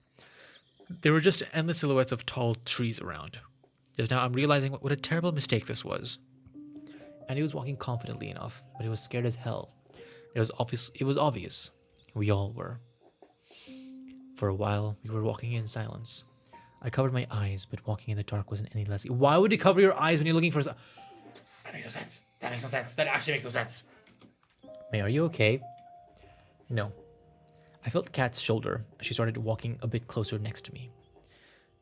There were just endless silhouettes of tall trees around. Just now, I'm realizing what a terrible mistake this was. And he was walking confidently enough, but he was scared as hell. It was obvious. We all were. For a while, we were walking in silence. I covered my eyes, but walking in the dark wasn't any less. Why would you cover your eyes when you're looking for? That makes no sense. That makes no sense. That actually makes no sense. May, are you okay? No. I felt Kat's shoulder as she started walking a bit closer next to me.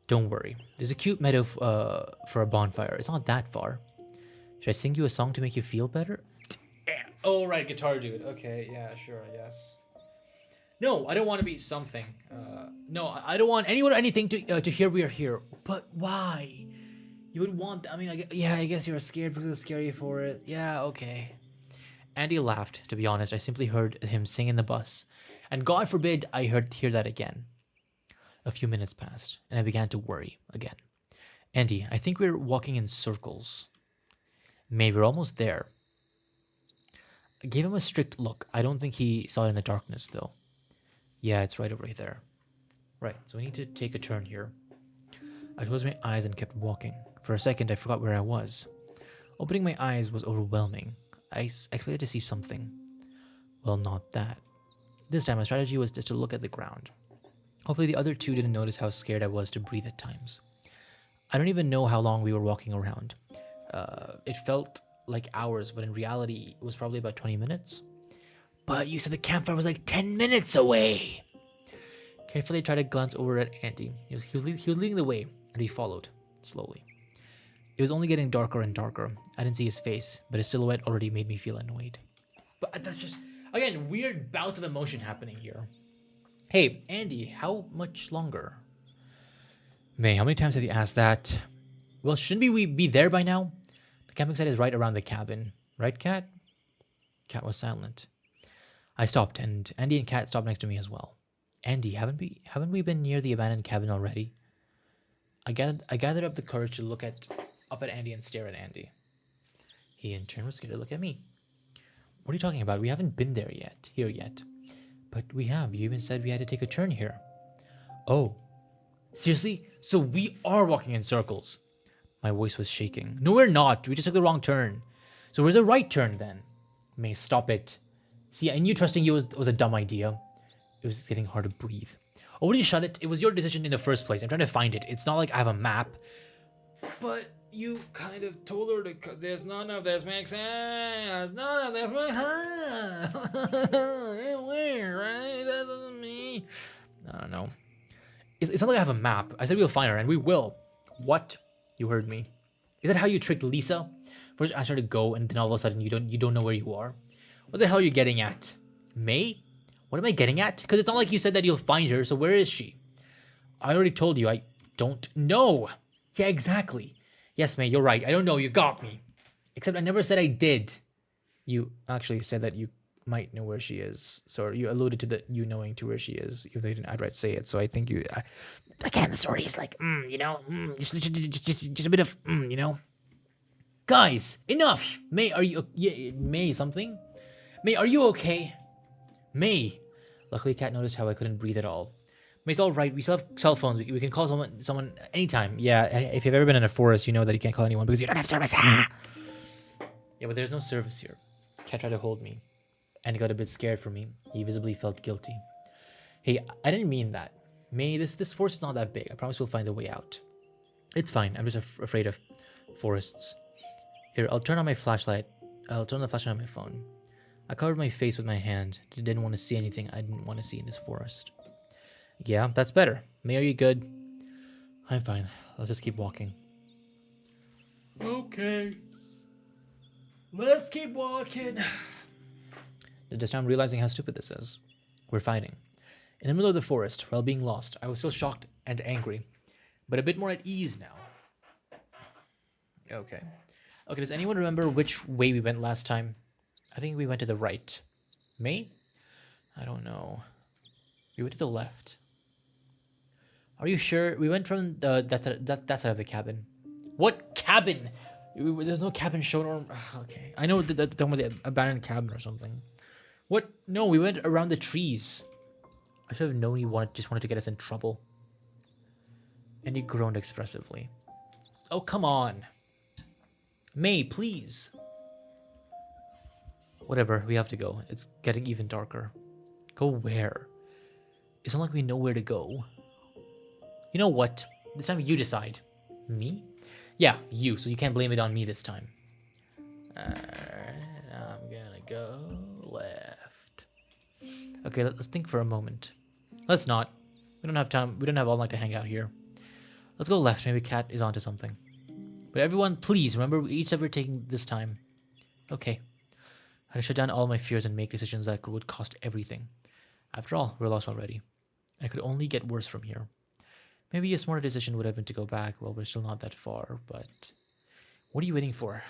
Don't worry. There's a cute meadow for a bonfire. It's not that far. Should I sing you a song to make you feel better? Oh, right, guitar dude. Okay, yeah, sure, yes. No, I don't want to be something. No, I don't want anyone or anything to hear we are here. But why? You would want... I mean, I guess you were scared because it's scary for it. Yeah, okay. Andy laughed. To be honest, I simply heard him sing in the bus. And God forbid I hear that again. A few minutes passed, and I began to worry again. Andy, I think we're walking in circles. Maybe we're almost there. I gave him a strict look. I don't think he saw it in the darkness, though. Yeah, it's right over there. Right, so we need to take a turn here. I closed my eyes and kept walking. For a second, I forgot where I was. Opening my eyes was overwhelming. I expected to see something. Well, not that. This time, my strategy was just to look at the ground. Hopefully, the other two didn't notice how scared I was to breathe at times. I don't even know how long we were walking around. It felt like hours, but in reality, it was probably about 20 minutes. But you said the campfire was like 10 minutes away. Carefully, I tried to glance over at Andy. He was leading the way, and he followed, slowly. It was only getting darker and darker. I didn't see his face, but his silhouette already made me feel annoyed. But that's just, again, weird bouts of emotion happening here. Hey, Andy, how much longer? May, how many times have you asked that? Well, shouldn't we be there by now? The camping site is right around the cabin. Right, Kat? Kat was silent. I stopped, and Andy and Kat stopped next to me as well. Andy, haven't we been near the abandoned cabin already? I gathered up the courage to look up at Andy and stare at Andy. He in turn was scared to look at me. What are you talking about? We haven't been here yet. But we have. You even said we had to take a turn here. Oh. Seriously? So we are walking in circles. My voice was shaking. No, we're not. We just took the wrong turn. So where's the right turn then? May, stop it. See, I knew trusting you was a dumb idea. It was getting hard to breathe. Oh, will you shut it? It was your decision in the first place. I'm trying to find it. It's not like I have a map. But you kind of told her to... There's none of this makes sense. None of this makes sense. It's weird, right? That doesn't mean... I don't know. It's not like I have a map. I said we'll find her, and we will. What? You heard me. Is that how you tricked Lisa? First I started to go, and then all of a sudden you don't know where you are. What the hell are you getting at? May? What am I getting at? Because it's not like you said that you'll find her, so where is she? I already told you, I don't know. Yeah, exactly. Yes, May, you're right. I don't know, you got me. Except I never said I did. You actually said that you might know where she is. So you alluded to you knowing to where she is, if they didn't outright say it. So I think you... Again, the story is like, just a bit of, Guys, enough! May, are you... Yeah, May, something? May, are you okay? May. Luckily, Kat noticed how I couldn't breathe at all. May, it's all right. We still have cell phones. We can call someone anytime. Yeah, if you've ever been in a forest, you know that you can't call anyone because you don't have service. Yeah, but there's no service here. Kat tried to hold me, and he got a bit scared for me. He visibly felt guilty. Hey, I didn't mean that. May, this forest is not that big. I promise we'll find a way out. It's fine. I'm just afraid of forests. Here, I'll turn on my flashlight. I'll turn the flashlight on my phone. I covered my face with my hand. Didn't want to see anything I didn't want to see in this forest. Yeah, that's better. May, are you good? I'm fine. Let's just keep walking. Okay. Let's keep walking. Just now I'm realizing how stupid this is. We're fighting. In the middle of the forest, while being lost, I was still shocked and angry, but a bit more at ease now. Okay. Okay, does anyone remember which way we went last time? I think we went to the right. May? I don't know. We went to the left. Are you sure? We went from that side of the cabin. What cabin? There's no cabin shown or... Okay. I know that talking about the abandoned cabin or something. What? No, we went around the trees. I should have known you just wanted to get us in trouble. And he groaned expressively. Oh, come on. May, please. Whatever, we have to go. It's getting even darker. Go where? It's not like we know where to go. You know what? This time you decide. Me? Yeah, you, so you can't blame it on me this time. Alright, I'm gonna go left. Okay, let's think for a moment. Let's not. We don't have time. We don't have all night to hang out here. Let's go left. Maybe Cat is onto something. But everyone, please, remember we each said we're taking this time. Okay. I had to shut down all my fears and make decisions that would cost everything. After all, we're lost already. I could only get worse from here. Maybe a smarter decision would have been to go back. Well, we're still not that far, but... What are you waiting for?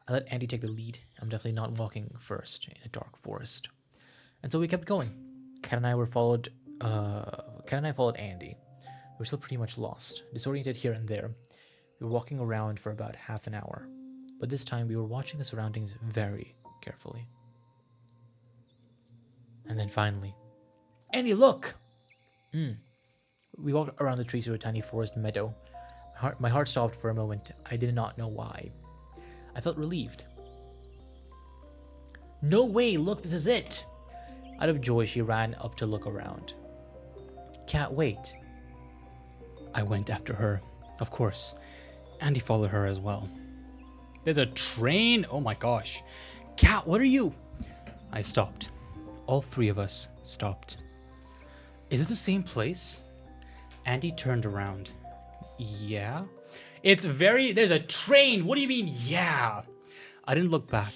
I let Andy take the lead. I'm definitely not walking first in a dark forest. And so we kept going. Kat and I followed Andy. We were still pretty much lost, disoriented here and there. We were walking around for about half an hour. But this time we were watching the surroundings very carefully. And then finally... Andy, look! We walked around the trees to a tiny forest meadow. My heart stopped for a moment. I did not know why. I felt relieved. No way! Look, this is it! Out of joy, she ran up to look around. Cat, wait. I went after her. Of course. Andy followed her as well. There's a train? Oh my gosh. Cat, what are you? I stopped. All three of us stopped. Is this the same place? Andy turned around. Yeah? There's a train! What do you mean, yeah? I didn't look back.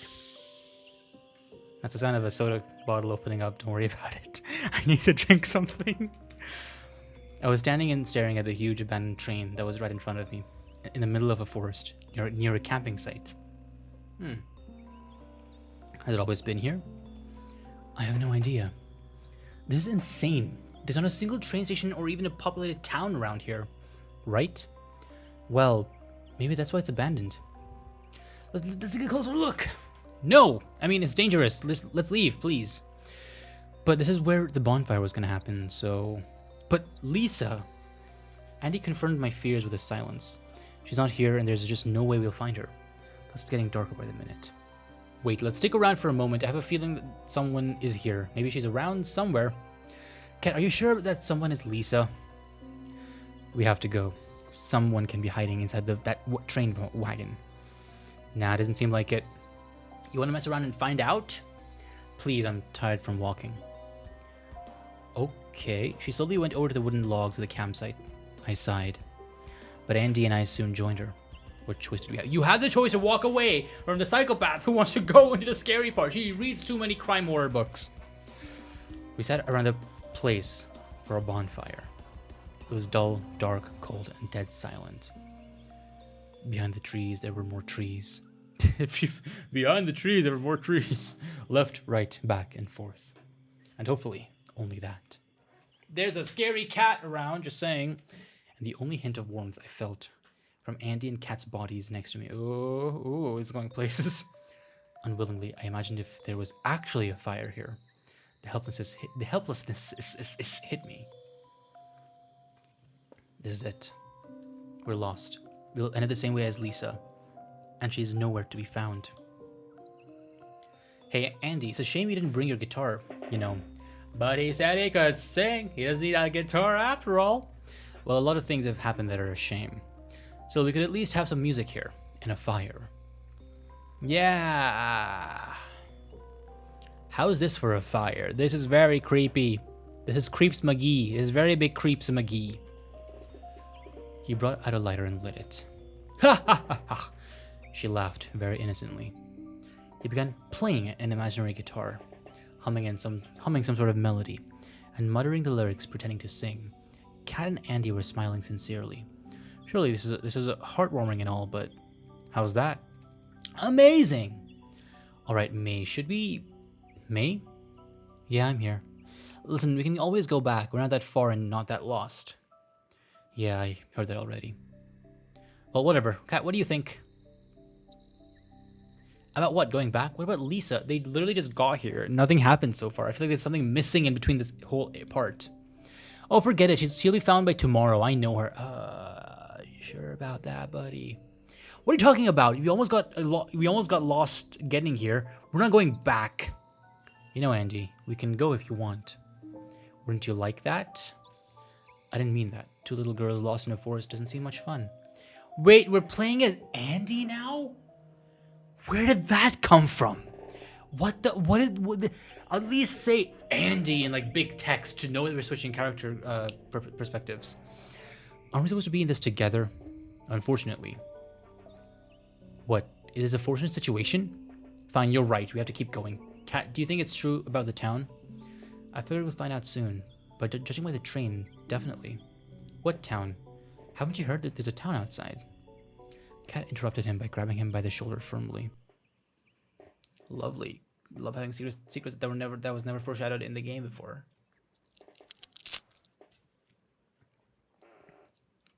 That's the sound of a soda bottle opening up. Don't worry about it. I need to drink something. I was standing and staring at the huge abandoned train that was right in front of me, in the middle of a forest, near a camping site. Has it always been here? I have no idea. This is insane. There's not a single train station or even a populated town around here. Right? Well, maybe that's why it's abandoned. Let's take a closer look. No! I mean, it's dangerous. Let's leave, please. But this is where the bonfire was gonna happen, so... But Lisa... Andy confirmed my fears with his silence. She's not here, and there's just no way we'll find her. Plus, it's getting darker by the minute. Wait, let's stick around for a moment. I have a feeling that someone is here. Maybe she's around somewhere. Kat, are you sure that someone is Lisa? We have to go. Someone can be hiding inside that train wagon. Nah, it doesn't seem like it. You want to mess around and find out? Please, I'm tired from walking. Okay. She slowly went over to the wooden logs of the campsite. I sighed. But Andy and I soon joined her. What choice did we have? You have the choice to walk away from the psychopath who wants to go into the scary part. She reads too many crime horror books. We sat around the place for a bonfire. It was dull, dark, cold, and dead silent. Behind the trees, there were more trees. Behind the trees, there were more trees. Left, right, back, and forth. And hopefully, only that. There's a scary cat around, just saying. And the only hint of warmth I felt from Andy and Kat's bodies next to me. Oh, it's going places. Unwillingly, I imagined if there was actually a fire here. The helplessness hit me. This is it. We're lost. We'll end it the same way as Lisa. And she's nowhere to be found. Hey, Andy, it's a shame you didn't bring your guitar, you know. But he said he could sing. He doesn't need a guitar after all. Well, a lot of things have happened that are a shame. So we could at least have some music here and a fire. Yeah. How's this for a fire? This is very creepy. This is Creeps McGee. This is very big Creeps McGee. He brought out a lighter and lit it. Ha ha ha ha. She laughed very innocently. He began playing an imaginary guitar, humming some sort of melody, and muttering the lyrics, pretending to sing. Kat and Andy were smiling sincerely. Surely this is a heartwarming and all, but how's that? Amazing! Alright, May, should we... May? Yeah, I'm here. Listen, we can always go back. We're not that far and not that lost. Yeah, I heard that already. Well, whatever. Kat, what do you think? About what? Going back? What about Lisa? They literally just got here. Nothing happened so far. I feel like there's something missing in between this whole part. Oh, forget it. She'll be found by tomorrow. I know her. You sure about that, buddy? What are you talking about? We almost got lost getting here. We're not going back. You know, Andy, we can go if you want. Wouldn't you like that? I didn't mean that. Two little girls lost in a forest doesn't seem much fun. Wait, we're playing as Andy now? Where did that come from? At least say Andy in like big text to know that we're switching character perspectives. Aren't we supposed to be in this together? Unfortunately. What? It is a fortunate situation? Fine, you're right. We have to keep going. Kat, do you think it's true about the town? I figured we'll find out soon. But judging by the train, definitely. What town? Haven't you heard that there's a town outside? Kat interrupted him by grabbing him by the shoulder firmly. Lovely. Love having secrets that was never foreshadowed in the game before.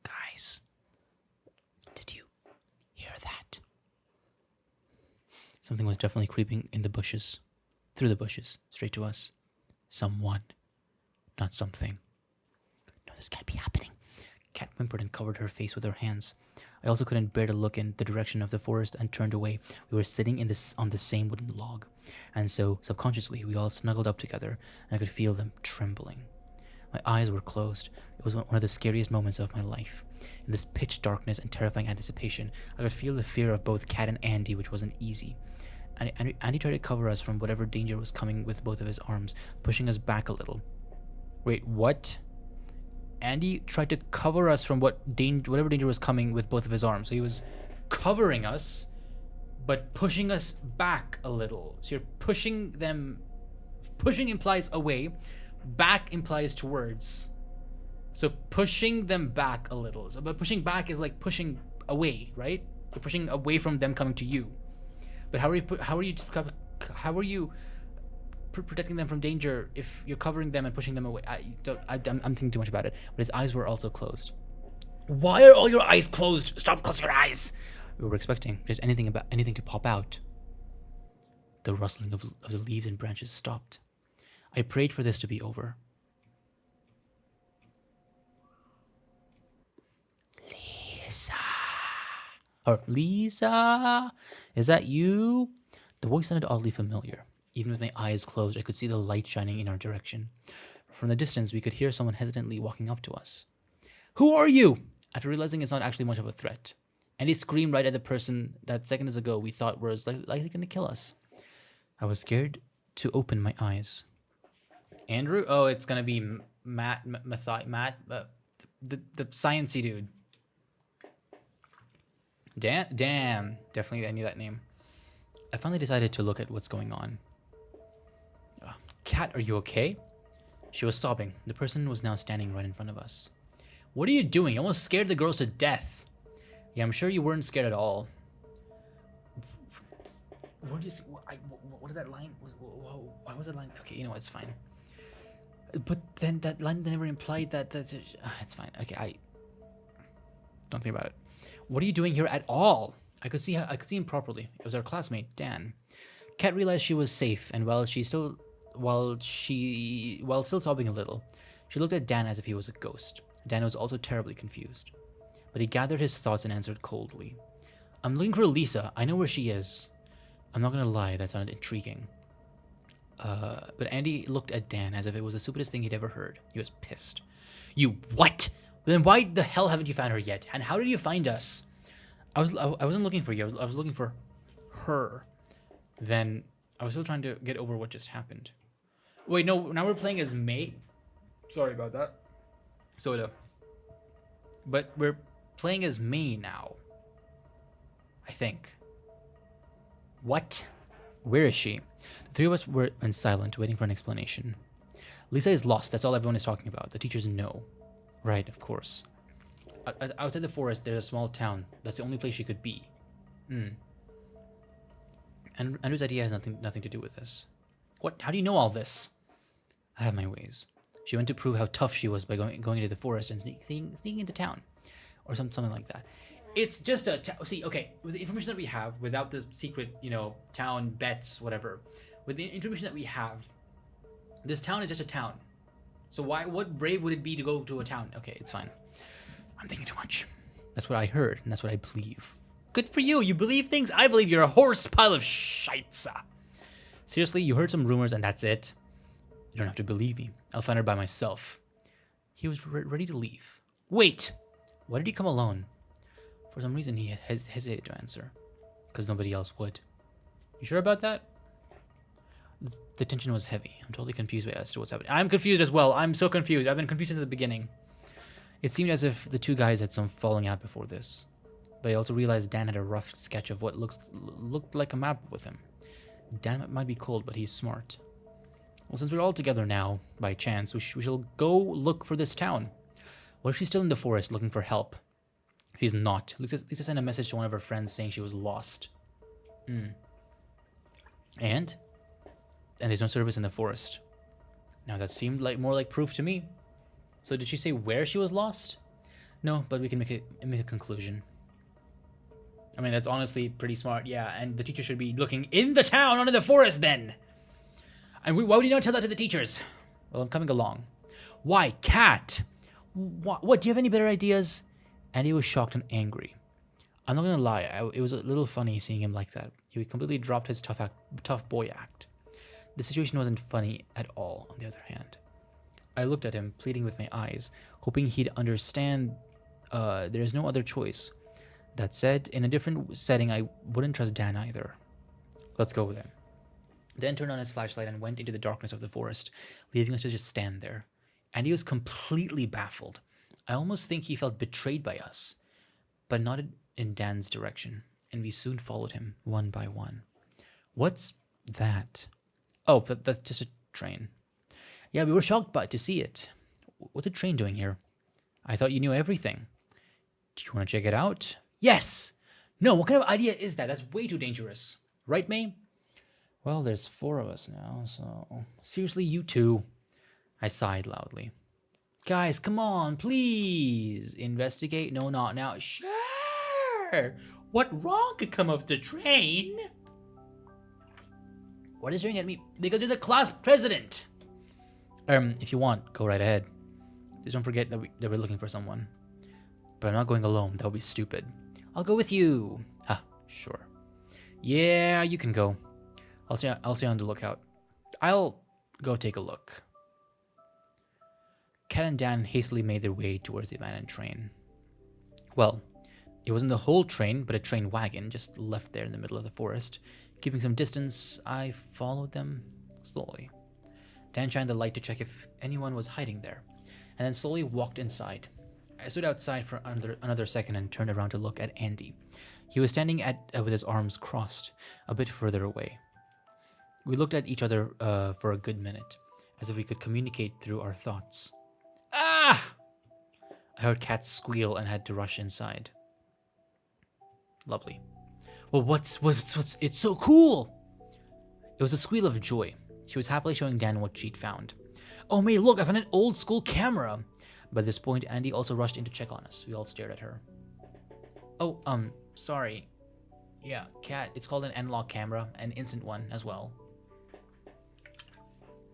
Guys, did you hear that? Something was definitely creeping in the bushes, through the bushes, straight to us. Someone, not something. No, this can't be happening. Kat whimpered and covered her face with her hands. I also couldn't bear to look in the direction of the forest and turned away. We were sitting on the same wooden log, and so, subconsciously, we all snuggled up together, and I could feel them trembling. My eyes were closed. It was one of the scariest moments of my life. In this pitch darkness and terrifying anticipation, I could feel the fear of both Kat and Andy, which wasn't easy. Andy tried to cover us from whatever danger was coming with both of his arms, pushing us back a little. Wait, what? Andy tried to cover us from whatever danger was coming with both of his arms. So he was covering us, but pushing us back a little. So you're pushing them. Pushing implies away. Back implies towards. So pushing them back a little. So, but pushing back is like pushing away, right? You're pushing away from them coming to you. But how are you protecting them from danger if you're covering them and pushing them away? I'm thinking too much about it. But his eyes were also closed. Why are all your eyes closed? Stop closing your eyes. We were expecting just anything to pop out. The rustling of the leaves and branches stopped. I prayed for this to be over. Lisa, is that you? The voice sounded oddly familiar. Even with my eyes closed, I could see the light shining in our direction. From the distance, we could hear someone hesitantly walking up to us. Who are you? After realizing it's not actually much of a threat, Andy screamed right at the person that seconds ago we thought was likely going to kill us. I was scared to open my eyes. Andrew? Oh, it's going to be Matt, the sciencey dude. Damn. Definitely I knew that name. I finally decided to look at what's going on. Kat, are you okay? She was sobbing. The person was now standing right in front of us. What are you doing? You almost scared the girls to death. Yeah, I'm sure you weren't scared at all. What is that line? Why was that line? Okay, you know what? It's fine. But then that line never implied that. It's fine. Okay, I don't think about it. What are you doing here at all? I could see him properly. It was our classmate, Dan. Kat realized she was safe, and while still sobbing a little, she looked at Dan as if he was a ghost. Dan was also terribly confused, but he gathered his thoughts and answered coldly. I'm looking for Lisa. I know where she is. I'm not gonna lie, that sounded intriguing. But Andy looked at Dan as if it was the stupidest thing he'd ever heard. He was pissed. You what? Then why the hell haven't you found her yet? And how did you find us? I wasn't looking for you. I was looking for her. Then I was still trying to get over what just happened. Wait, no. Now we're playing as May. Sorry about that. Soda. But we're playing as May now. I think. What? Where is she? The three of us were in silent, waiting for an explanation. Lisa is lost. That's all everyone is talking about. The teachers know. Right, of course. Outside the forest, there's a small town. That's the only place she could be. And Andrew's idea has nothing to do with this. What? How do you know all this? I have my ways. She went to prove how tough she was by going into the forest and sneaking into town, or something like that. It's just a see. Okay, with the information that we have, without the secret, town bets, whatever. With the information that we have, this town is just a town. So what brave would it be to go to a town? Okay, it's fine. I'm thinking too much. That's what I heard, and that's what I believe. Good for you. You believe things? I believe you're a horse pile of shite. Seriously, you heard some rumors and that's it? You don't have to believe me. I'll find her by myself. He was ready to leave. Wait! Why did he come alone? For some reason, he hesitated to answer. Because nobody else would. You sure about that? The tension was heavy. I'm totally confused as to what's happening. I'm confused as well. I'm so confused. I've been confused since the beginning. It seemed as if the two guys had some falling out before this. But I also realized Dan had a rough sketch of what looked like a map with him. Dan might be cold, but he's smart. Well, since we're all together now, by chance, we shall go look for this town. What if she's still in the forest looking for help? She's not. Lisa sent a message to one of her friends saying she was lost. And there's no service in the forest. Now that seemed more like proof to me. So did she say where she was lost? No, but we can make a conclusion. I mean, that's honestly pretty smart, yeah. And the teacher should be looking in the town, not in the forest, then. And why would you not tell that to the teachers? Well, I'm coming along. Why, Cat? What? Do you have any better ideas? Andy was shocked and angry. I'm not gonna lie, it was a little funny seeing him like that. He completely dropped his tough boy act. The situation wasn't funny at all, on the other hand. I looked at him, pleading with my eyes, hoping he'd understand there's no other choice. That said, in a different setting, I wouldn't trust Dan either. Let's go with him. Dan turned on his flashlight and went into the darkness of the forest, leaving us to just stand there. And he was completely baffled. I almost think he felt betrayed by us, but not in Dan's direction, and we soon followed him, one by one. What's that? Oh, that's just a train. Yeah, we were shocked to see it. What's a train doing here? I thought you knew everything. Do you want to check it out? Yes! No, what kind of idea is that? That's way too dangerous. Right, May? Well, there's 4 of us now, so... Seriously, you two. I sighed loudly. Guys, come on, please. Investigate? No, not now. Sure! What wrong could come of the train? What is staring at me? Because you're the class president! If you want, go right ahead. Just don't forget that we're looking for someone. But I'm not going alone. That would be stupid. I'll go with you. Sure. Yeah, you can go. I'll stay on the lookout. I'll go take a look. Kat and Dan hastily made their way towards the abandoned train. Well, it wasn't the whole train, but a train wagon just left there in the middle of the forest. Keeping some distance, I followed them slowly. Dan shined the light to check if anyone was hiding there, and then slowly walked inside. I stood outside for another second and turned around to look at Andy. He was standing with his arms crossed, a bit further away. We looked at each other for a good minute, as if we could communicate through our thoughts. Ah! I heard Kat squeal and had to rush inside. Lovely. Well, what's it's so cool! It was a squeal of joy. She was happily showing Dan what she'd found. Oh, May, look, I found an old school camera! By this point, Andy also rushed in to check on us. We all stared at her. Oh, sorry. Yeah, Kat, it's called an analog camera, an instant one as well.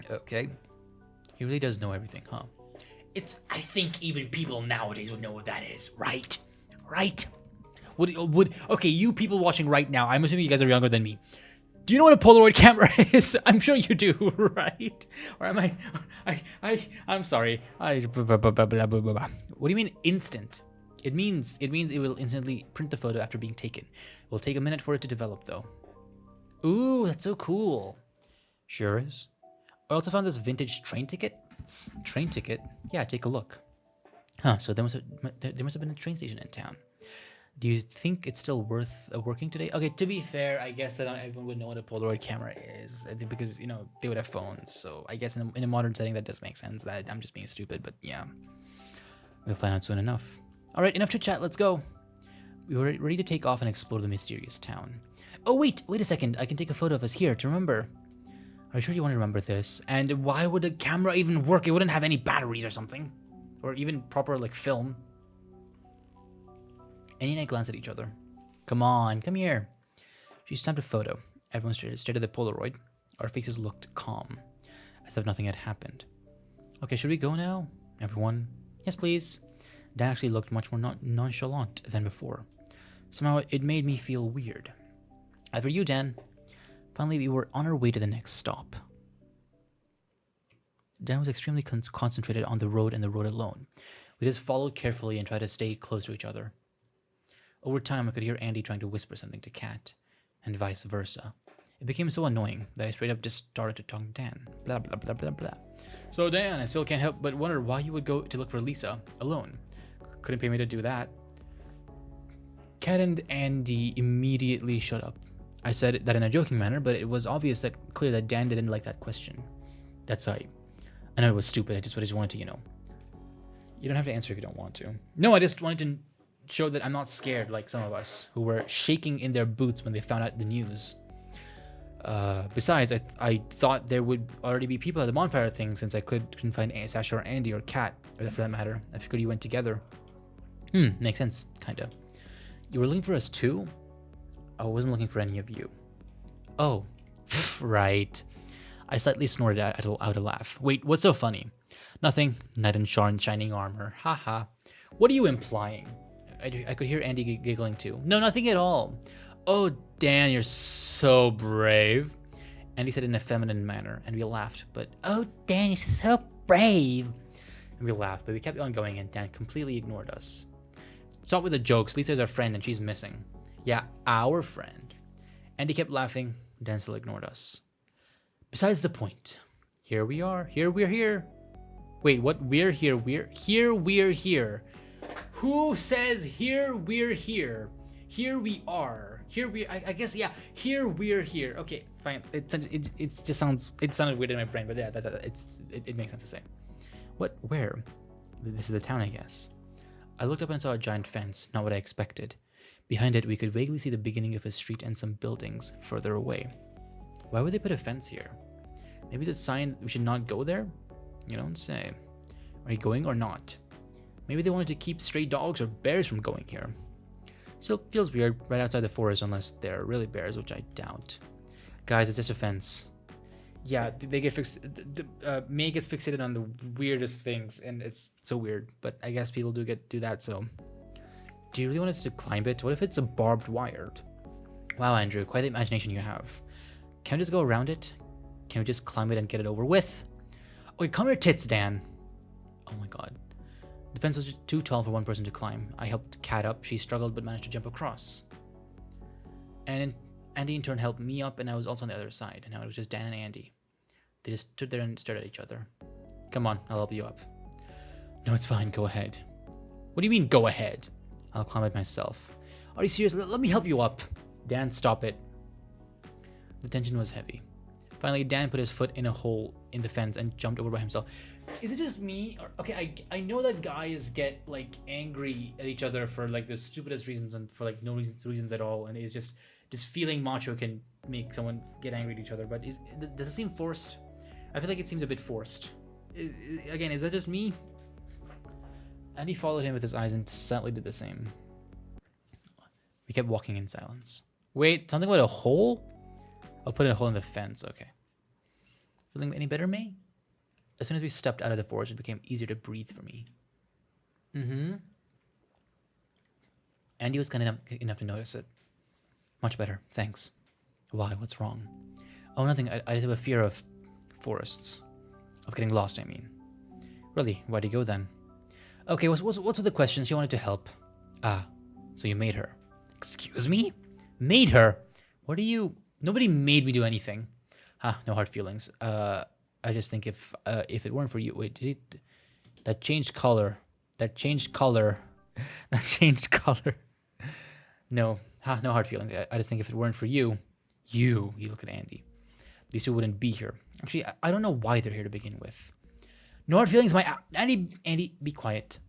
Okay. He really does know everything, huh? I think even people nowadays would know what that is, right? Right? Okay, you people watching right now, I'm assuming you guys are younger than me. Do you know what a Polaroid camera is? I'm sure you do, right? Or am I'm sorry. What do you mean instant? It means it will instantly print the photo after being taken. It will take a minute for it to develop though. Ooh, that's so cool. Sure is. I also found this vintage train ticket. Train ticket? Yeah, take a look. Huh, so there must have been a train station in town. Do you think it's still worth working today? Okay, to be fair, I guess that not everyone would know what a Polaroid camera is because, you know, they would have phones. So I guess in a modern setting, that does make sense. That I'm just being stupid, but yeah. We'll find out soon enough. All right, enough chit chat. Let's go. We were ready to take off and explore the mysterious town. Oh, wait a second. I can take a photo of us here to remember. Are you sure you want to remember this? And why would a camera even work? It wouldn't have any batteries or something. Or even proper, like, film. Annie and I glanced at each other. Come on, come here. She snapped a photo. Everyone stared at the Polaroid. Our faces looked calm, as if nothing had happened. Okay, should we go now? Everyone? Yes, please. Dan actually looked much more nonchalant than before. Somehow, it made me feel weird. As for you, Dan. Finally, we were on our way to the next stop. Dan was extremely concentrated on the road and the road alone. We just followed carefully and tried to stay close to each other. Over time, I could hear Andy trying to whisper something to Kat, and vice versa. It became so annoying that I straight up just started to talk to Dan. Blah, blah, blah, blah, blah. So Dan, I still can't help but wonder why you would go to look for Lisa, alone. Couldn't pay me to do that. Kat and Andy immediately shut up. I said that in a joking manner, but it was clear that Dan didn't like that question. I know it was stupid, I just wanted to, you know. You don't have to answer if you don't want to. No, I just wanted to show that I'm not scared like some of us who were shaking in their boots when they found out the news. Besides, I thought there would already be people at the bonfire thing since I couldn't find Sasha or Andy or Kat, or for that matter. I figured you went together. Makes sense, kinda. You were looking for us too? I wasn't looking for any of you. Oh, right. I slightly snorted out a laugh. Wait, what's so funny? Nothing. Knight in shining armor. Haha. What are you implying? I could hear Andy giggling too. No, nothing at all. Oh, Dan, you're so brave. Andy said in a feminine manner, and we laughed. But, oh, Dan, you're so brave. And we laughed, but we kept on going, and Dan completely ignored us. Stop with the jokes. Lisa's our friend, and she's missing. Yeah, our friend. Andy kept laughing. Dan still ignored us. Besides the point. Here we are. Here we're here. Wait, what? We're here. We're here. Who says here we're here? Here we are. Here we. I guess yeah. Here we're here. Okay, fine. It just sounded weird in my brain, but yeah, it makes sense to say. What? Where? This is the town, I guess. I looked up and saw a giant fence. Not what I expected. Behind it, we could vaguely see the beginning of a street and some buildings further away. Why would they put a fence here? Maybe it's a sign we should not go there? You don't say. Are you going or not? Maybe they wanted to keep stray dogs or bears from going here. Still feels weird right outside the forest unless they're really bears, which I doubt. Guys, it's just a fence. Yeah, they get fixed. May gets fixated on the weirdest things, and it's so weird. But I guess people do that. So, do you really want us to climb it? What if it's a barbed wire? Wow, Andrew, quite the imagination you have. Can we just go around it? Can we just climb it and get it over with? Okay, come here, tits, Dan. Oh my god. The fence was just too tall for one person to climb. I helped Kat up. She struggled but managed to jump across. And Andy in turn helped me up, and I was also on the other side. And now it was just Dan and Andy. They just stood there and stared at each other. Come on, I'll help you up. No, it's fine. Go ahead. What do you mean, go ahead? I'll climb it myself. Are you serious? Let me help you up. Dan, stop it. The tension was heavy. Finally, Dan put his foot in a hole in the fence and jumped over by himself. Is it just me? Or, okay, I know that guys get like angry at each other for like the stupidest reasons and for like no reasons at all, and it's just feeling macho can make someone get angry at each other. But does it seem forced? I feel like it seems a bit forced. Again, is that just me? And he followed him with his eyes and silently did the same. We kept walking in silence. Wait, something about a hole? I'll put a hole in the fence, okay. Feeling any better, May? As soon as we stepped out of the forest, it became easier to breathe for me. Andy was kind enough to notice it. Much better, thanks. Why, what's wrong? Oh, nothing, I just have a fear of forests. Of getting lost, I mean. Really, why'd you go then? Okay, what's with the question? She wanted to help. Ah, so you made her. Excuse me? Made her? What are you... Nobody made me do anything. No hard feelings. I just think if it weren't for you... Wait, did it... That changed color. That changed color. That changed color. No, no hard feelings. I just think if it weren't for you, you look at Andy. These two wouldn't be here. Actually, I don't know why they're here to begin with. No hard feelings, Andy, be quiet.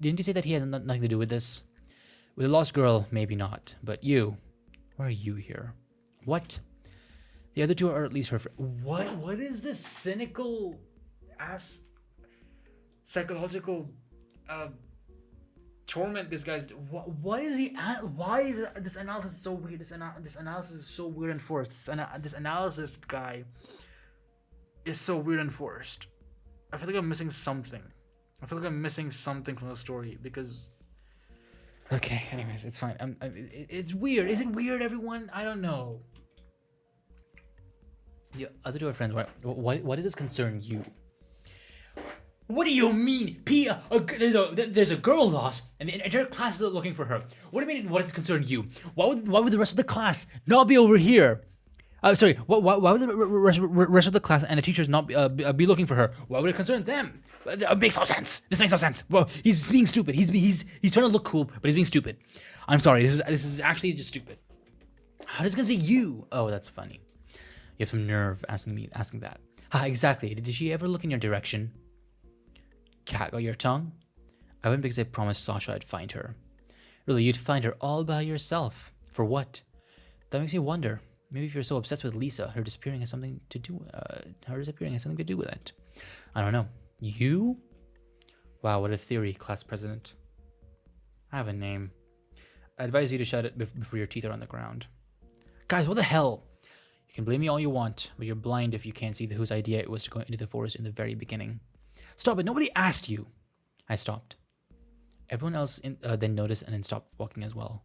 Didn't you say that he has nothing to do with this? With a lost girl, maybe not. But you, why are you here? What? The other two are at least her What? What is this cynical ass psychological torment this guy's... What is he at? Why is this analysis so weird? This analysis is so weird and forced. This analysis guy is so weird and forced. I feel like I'm missing something. I feel like I'm missing something from the story because... Okay, anyways, it's fine. It's weird. Is it weird, everyone? I don't know. The other two are friends. What does this concern you? What do you mean? There's a girl lost, and the entire class is looking for her. What do you mean? What does it concern you? Why would the rest of the class not be over here? Sorry. Why would the rest of the class and the teachers not be looking for her? Why would it concern them? It makes no sense. This makes no sense. Well, he's being stupid. He's trying to look cool, but he's being stupid. I'm sorry. This is actually just stupid. How does it concern you? Oh, that's funny. You have some nerve asking that. Exactly. Did she ever look in your direction? Cat got your tongue? I went because I promised Sasha I'd find her. Really, you'd find her all by yourself. For what? That makes me wonder. Maybe if you're so obsessed with Lisa, her disappearing has something to do with it. I don't know. You? Wow, what a theory, class president. I have a name. I advise you to shut it before your teeth are on the ground. Guys, what the hell? You can blame me all you want, but you're blind if you can't see whose idea it was to go into the forest in the very beginning. Stop it, nobody asked you. I stopped. Everyone else then noticed and then stopped walking as well.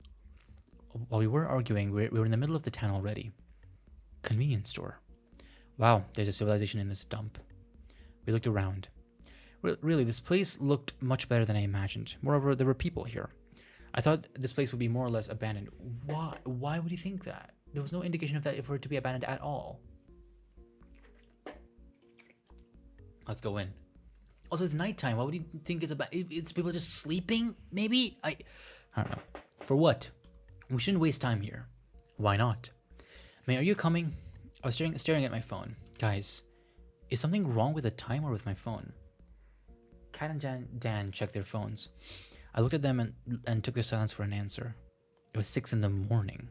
While we were arguing, we were in the middle of the town already. Convenience store. Wow, there's a civilization in this dump. We looked around. Really, this place looked much better than I imagined. Moreover, there were people here. I thought this place would be more or less abandoned. Why? Why would you think that? There was no indication of that for it to be abandoned at all. Let's go in. Also, it's nighttime. Why would you think it's people just sleeping? Maybe? I don't know. For what? We shouldn't waste time here. Why not? May, are you coming? I was staring at my phone. Guys, is something wrong with the time or with my phone? Kat and Dan checked their phones. I looked at them and took their silence for an answer. It was 6 a.m.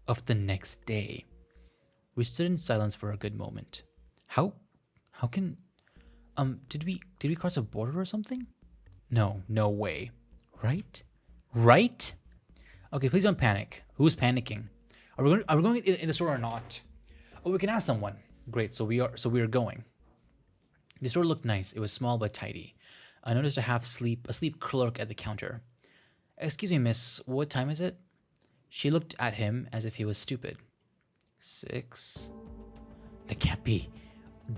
of the next day. We stood in silence for a good moment. How can... did we cross a border or something? No way. Right? Okay, please don't panic. Who's panicking? Are we going in the store or not? Oh, we can ask someone. Great, so we are going. The store looked nice. It was small but tidy. I noticed a asleep clerk at the counter. Excuse me, miss, what time is it? She looked at him as if he was stupid. 6? That can't be.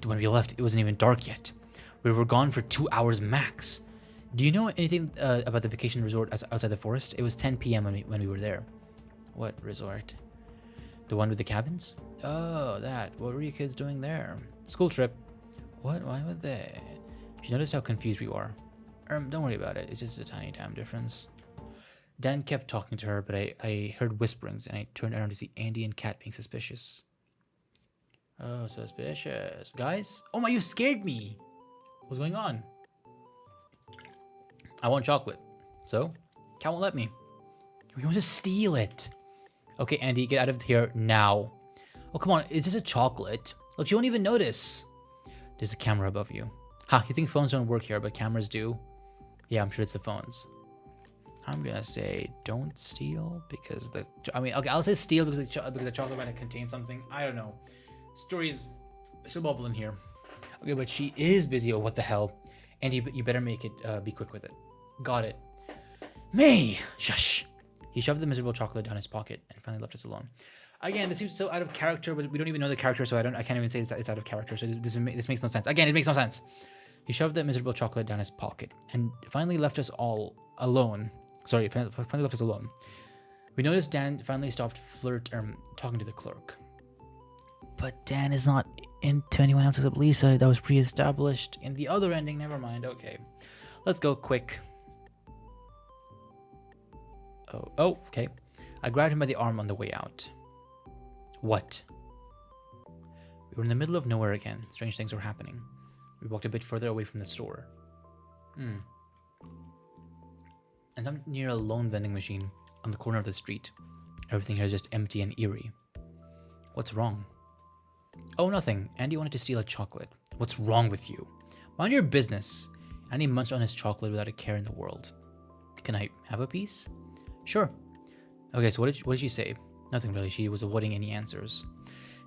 When we left, it wasn't even dark yet. We were gone for 2 hours max. Do you know anything about the vacation resort outside the forest? It was 10 p.m. when we were there. What resort? The one with the cabins? Oh, that. What were you kids doing there? School trip. What? Why would they? She noticed how confused we are. Don't worry about it. It's just a tiny time difference. Dan kept talking to her, but I heard whisperings, and I turned around to see Andy and Kat being suspicious. Oh, suspicious. Guys? Oh my, you scared me. What's going on? I want chocolate. So? Kat won't let me. We want to steal it. Okay, Andy, get out of here now. Oh, come on. It's just a chocolate. Look, you won't even notice. There's a camera above you. You think phones don't work here, but cameras do? Yeah, I'm sure it's the phones. I'm gonna say don't steal because okay, I'll say steal because the chocolate might contain something. I don't know. Story's still bubbling here. Okay, but she is busy. Oh, what the hell? Andy, you better make it, be quick with it. Got it. May! Shush! He shoved the miserable chocolate down his pocket and finally left us alone. Again, this seems so out of character, but we don't even know the character, so I can't even say it's out of character, so this makes no sense. Again, it makes no sense. He shoved that miserable chocolate down his pocket and finally left us all alone. Sorry, finally left us alone. We noticed Dan finally stopped talking to the clerk. But Dan is not into anyone else except Lisa. That was pre-established in the other ending. Never mind. Okay, let's go quick. Oh, okay. I grabbed him by the arm on the way out. What? We were in the middle of nowhere again. Strange things were happening. We walked a bit further away from the store. And I'm near a lone vending machine on the corner of the street. Everything here is just empty and eerie. What's wrong? Oh, nothing. Andy wanted to steal a chocolate. What's wrong with you? Mind your business. Andy munched on his chocolate without a care in the world. Can I have a piece? Sure. Okay, so what did she say? Nothing really. She was avoiding any answers.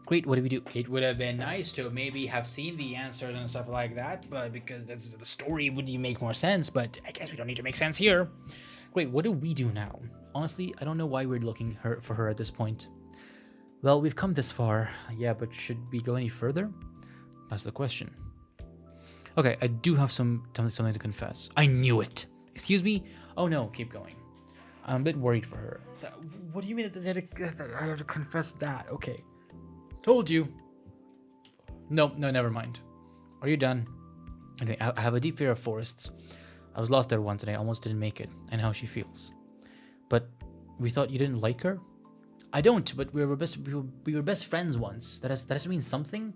Great, what do we do? It would have been nice to maybe have seen the answers and stuff like that, but because that's the story would make more sense, but I guess we don't need to make sense here. Great, what do we do now? Honestly, I don't know why we're looking for her at this point. Well, we've come this far. Yeah, but should we go any further? That's the question. Okay, I do have something to confess. I knew it. Excuse me? Oh no, keep going. I'm a bit worried for her. What do you mean that I have to confess that? Okay. Told you. No, never mind. Are you done? Okay, I have a deep fear of forests. I was lost there once and I almost didn't make it. I know how she feels. But we thought you didn't like her? I don't, but we were best friends once. That has to mean something?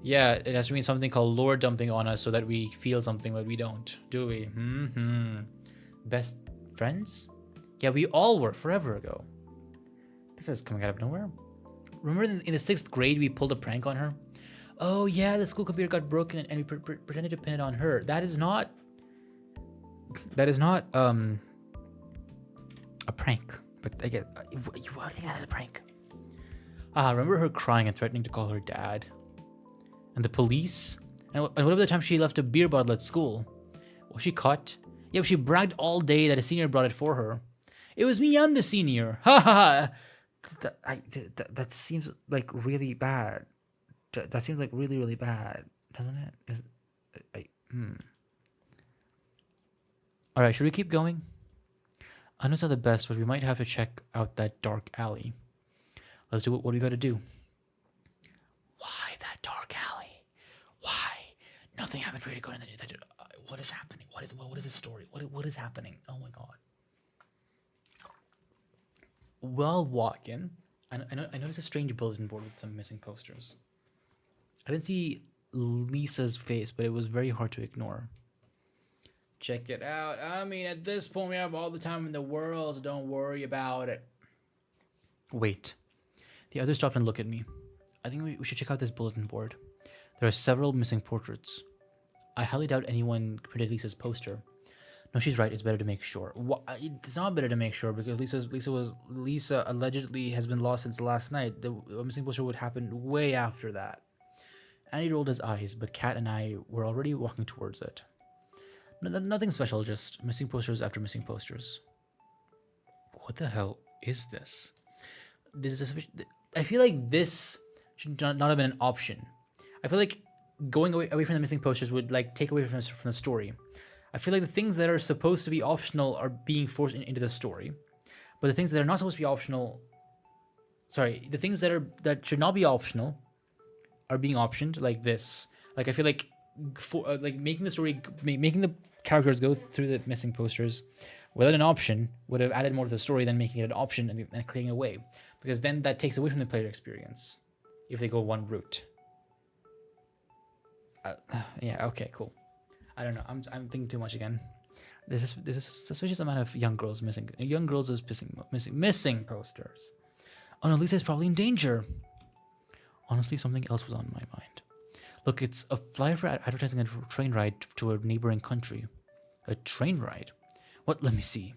Yeah, it has to mean something called lore dumping on us so that we feel something, but we don't, do we? Best friends? Yeah, we all were forever ago. This is coming out of nowhere. Remember in the 6th grade we pulled a prank on her? Oh yeah, the school computer got broken and we pretended to pin it on her. That is not a prank. But I get you think that is a prank. Remember her crying and threatening to call her dad? And the police? And what about the time she left a beer bottle at school? Was she caught? Yeah, but she bragged all day that a senior brought it for her. It was me, I'm the senior. Ha ha ha. That seems like really bad. That seems like really, really bad, doesn't it? All right, should we keep going? I know it's not the best, but we might have to check out that dark alley. Let's do what we got to do. Why that dark alley? Why? Nothing happened for you to go in there. What is happening? What is the story? What is happening? Oh my god. While walking, I noticed a strange bulletin board with some missing posters. I didn't see Lisa's face, but it was very hard to ignore. Check it out. I mean, at this point, we have all the time in the world, so don't worry about it. Wait. The others stopped and looked at me. I think we should check out this bulletin board. There are several missing portraits. I highly doubt anyone printed Lisa's poster. No, she's right. It's better to make sure. It's not better to make sure because Lisa allegedly has been lost since last night. The missing poster would happen way after that. Andy rolled his eyes, but Kat and I were already walking towards it. Nothing special, just missing posters after missing posters. What the hell is this? I feel like this should not have been an option. I feel like going away from the missing posters would take away from the story. I feel like the things that are supposed to be optional are being forced into the story, but the things that are not supposed to be optional, the things that should not be optional, are being optioned like this. Like I feel like making the characters go through the missing posters without an option would have added more to the story than making it an option and clicking away, because then that takes away from the player experience if they go one route. Yeah. Okay. Cool. I don't know. I'm thinking too much again. There's a suspicious amount of young girls missing. Young girls is missing posters. Oh no, Lisa's probably in danger. Honestly, something else was on my mind. Look, it's a flyer for advertising a train ride to a neighboring country. A train ride? What? Let me see.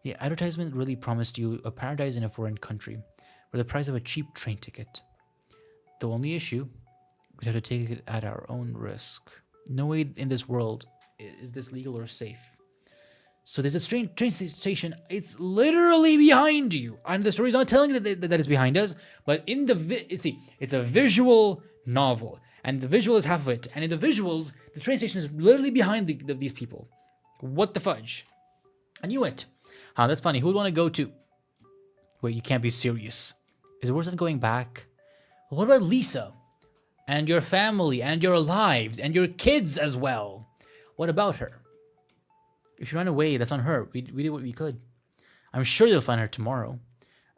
The advertisement really promised you a paradise in a foreign country for the price of a cheap train ticket. The only issue, we'd have to take it at our own risk. No way in this world is this legal or safe. So there's a train station. It's literally behind you. And the story's not telling you that it's behind us, but in the it's a visual novel. And the visual is half of it. And in the visuals, the train station is literally behind these people. What the fudge? I knew it. That's funny. Who would want to go to... Wait, you can't be serious. Is it worse than going back? Well, what about Lisa? And your family, and your lives, and your kids as well. What about her? If you ran away, that's on her. We did what we could. I'm sure you'll find her tomorrow.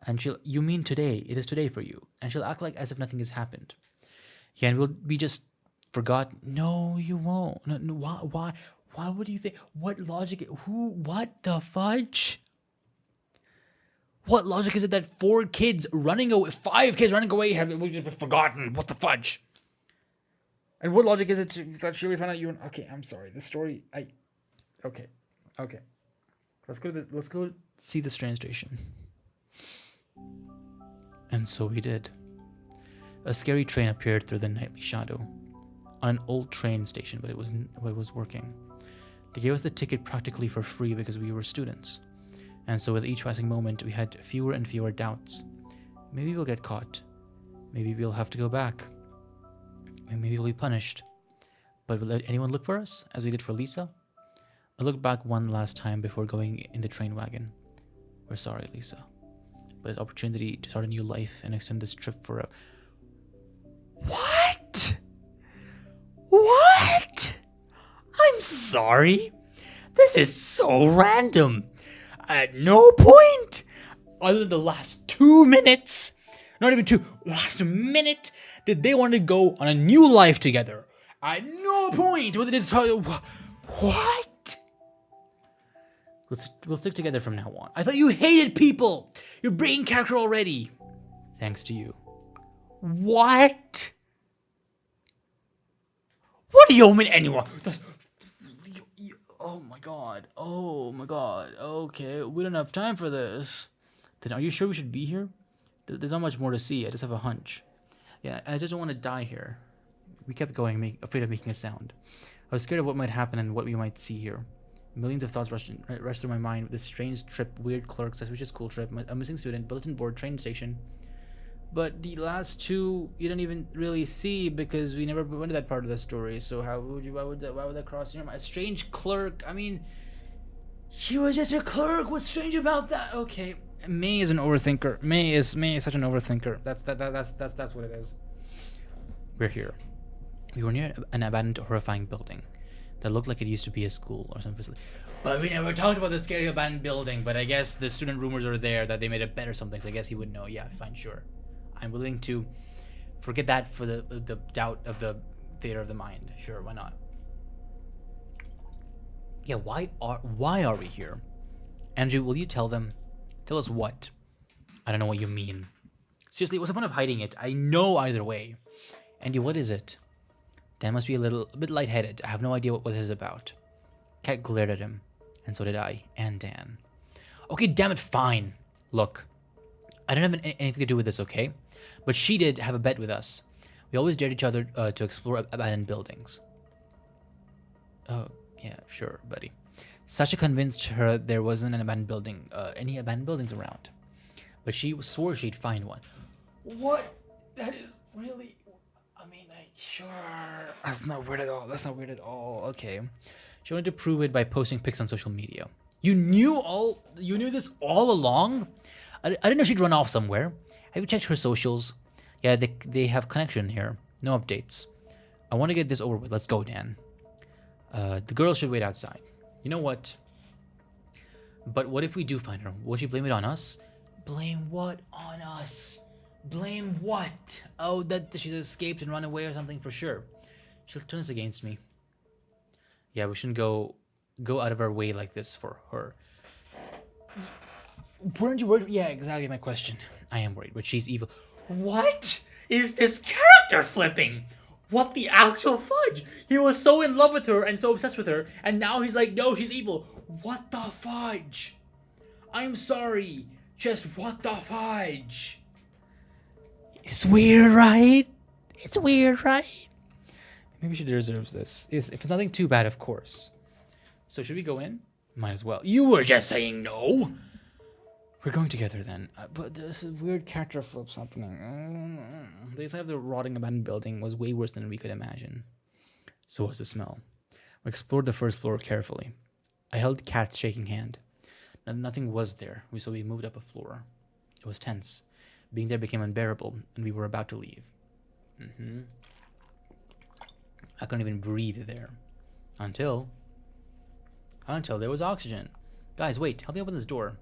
And she'll... You mean today. It is today for you. And she'll act like as if nothing has happened. Yeah, and we'll be just forgotten. No, you won't. No, why would you think... What logic... Who... What the fudge? What logic is it that 4 kids running away... 5 kids running away have we just been forgotten? What the fudge? And what logic is it that she really found out you... Okay, I'm sorry. The story... Okay. Let's go see the train station. And so we did. A scary train appeared through the nightly shadow. On an old train station, but it was working. They gave us the ticket practically for free because we were students. And so with each passing moment, we had fewer and fewer doubts. Maybe we'll get caught. Maybe we'll have to go back. Maybe we'll be punished. But will anyone look for us, as we did for Lisa? I looked back one last time before going in the train wagon. We're sorry, Lisa. But this opportunity to start a new life and extend this trip for a... What? What? I'm sorry. This is so random. At no point, other than the last 2 minutes, not even 2, last minute, did they want to go on a new life together. At no point whether they tell you what? We'll stick together from now on. I thought you hated people. You're breaking character already. Thanks to you. What? What do you mean anyone? Oh my god. Okay, we don't have time for this. Then are you sure we should be here? There's not much more to see. I just have a hunch. Yeah, and I just don't want to die here. We kept going, afraid of making a sound. I was scared of what might happen and what we might see here. Millions of thoughts rushed through my mind. This strange trip, weird clerk, suspicious school trip, a missing student, bulletin board, train station. But the last 2 you didn't even really see because we never went to that part of the story. So why would that cross your mind? A strange clerk. I mean, she was just a clerk. What's strange about that? Okay, May is an overthinker. May is such an overthinker. That's what it is. We're here. We were near an abandoned, horrifying building that looked like it used to be a school or some facility. But we never talked about the scary abandoned building. But I guess the student rumors are there that they made a bet or something. So I guess he would know. Yeah, fine, sure. I'm willing to forget that for the doubt of the theater of the mind. Sure, why not? Yeah, why are we here? Andrew, will you tell them? Tell us what? I don't know what you mean. Seriously, what's the point of hiding it? I know either way. Andy, what is it? Dan must be a bit lightheaded. I have no idea what this is about. Kat glared at him, and so did I, and Dan. Okay, damn it, fine. Look, I don't have anything to do with this, okay? But she did have a bet with us. We always dared each other to explore abandoned buildings. Oh, yeah, sure, buddy. Sasha convinced her there wasn't any abandoned buildings around. But she swore she'd find one. What? That is really... I mean, sure. That's not weird at all. Okay. She wanted to prove it by posting pics on social media. You knew this all along? I didn't know she'd run off somewhere. Have you checked her socials? Yeah, they have connection here. No updates. I want to get this over with. Let's go, Dan. The girls should wait outside. You know what? But what if we do find her? Will she blame it on us? Blame what on us? Blame what? Oh, that she's escaped and run away or something for sure. She'll turn this against me. Yeah, we shouldn't go out of our way like this for her. Weren't you worried? Yeah, exactly my question. I am worried, but she's evil. What is this character flipping? What the actual fudge? He was so in love with her and so obsessed with her, and now he's like, no, she's evil. What the fudge? I'm sorry. Just what the fudge? It's weird, right? It's weird, right? Maybe she deserves this. If it's nothing too bad, of course. So should we go in? Might as well. You were just saying no. We're going together then. But this weird character flip's happening. The inside of the rotting abandoned building was way worse than we could imagine. So was the smell. We explored the first floor carefully. I held Kat's shaking hand. Nothing was there, so we moved up a floor. It was tense. Being there became unbearable, and we were about to leave. I couldn't even breathe there. Until there was oxygen. Guys, wait, help me open this door.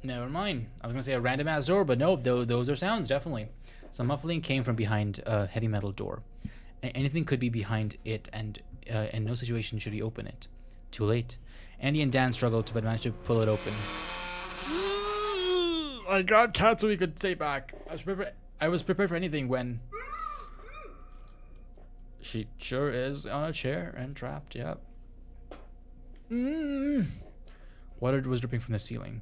Never mind. I was gonna say a random ass door, but no, those are sounds, definitely. Some muffling came from behind a heavy metal door. Anything could be behind it, and in no situation should we open it. Too late. Andy and Dan struggled, but managed to pull it open. I grabbed Kat so we could stay back. I was prepared for anything when... She sure is on a chair and trapped, yep. Water was dripping from the ceiling.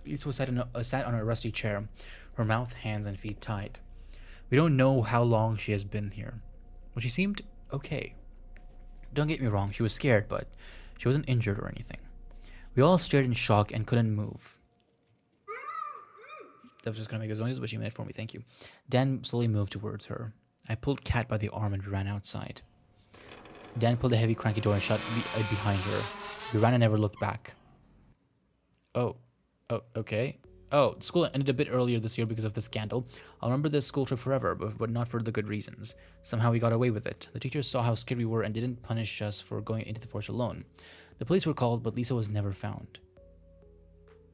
Lisa was sat on a rusty chair, her mouth, hands, and feet tied. We don't know how long she has been here, but she seemed okay. Don't get me wrong, she was scared, but she wasn't injured or anything. We all stared in shock and couldn't move. That was just gonna make a noise, but she made it for me, thank you. Dan slowly moved towards her. I pulled Kat by the arm and we ran outside. Dan pulled a heavy cranky door and shut it behind her. We ran and never looked back. Oh, okay. Oh, school ended a bit earlier this year because of the scandal. I'll remember this school trip forever, but not for the good reasons. Somehow we got away with it. The teachers saw how scared we were and didn't punish us for going into the forest alone. The police were called, but Lisa was never found.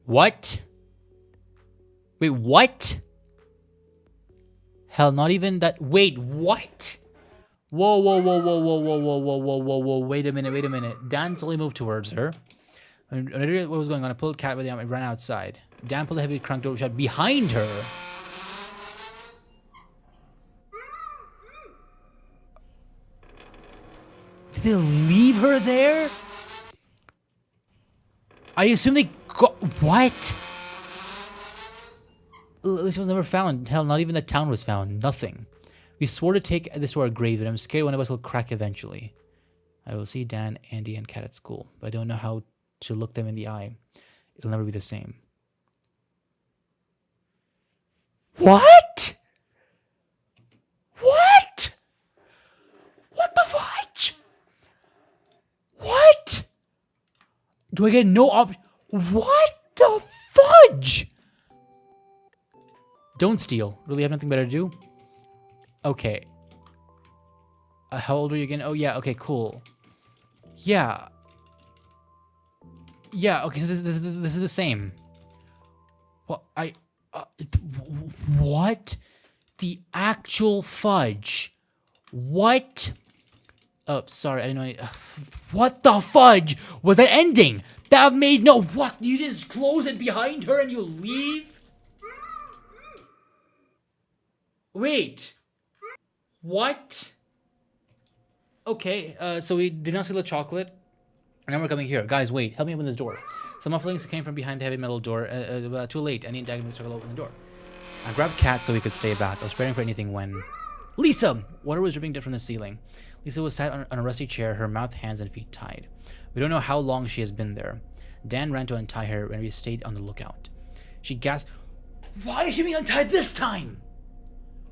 What? Wait, what? Hell, not even that. Wait, what? Whoa, wait a minute. Dan slowly moved towards her. When I realized what was going on, I pulled Kat by the arm and ran outside. Dan pulled a heavy crank door shut behind her. Did they leave her there? I assume they got... What? Lisa was never found. Hell, not even the town was found. Nothing. We swore to take this to our grave, and I'm scared one of us will crack eventually. I will see Dan, Andy, and Kat at school, but I don't know how to look them in the eye. It'll never be the same. What? What? What the fudge? What? Do I get no What the fudge? Don't steal. Really have nothing better to do? Okay. How old are you again? Oh, yeah. Okay, cool. Yeah. Yeah, okay, so this is the same. Well, what? The actual fudge? What? Oh, sorry, I didn't know. What the fudge was that ending? That made no... What? You just close it behind her and you leave? Wait. What? Okay, so we did not steal the chocolate. And now we're coming here. Guys, wait. Help me open this door. Some mufflings came from behind the heavy metal door. Too late. Any antagonist struggle open the door. I grabbed Kat so we could stay back. I was preparing for anything when... Lisa! Water was dripping from the ceiling. Lisa was sat on a rusty chair, her mouth, hands, and feet tied. We don't know how long she has been there. Dan ran to untie her and we stayed on the lookout. She gasped, "Why is she being untied this time?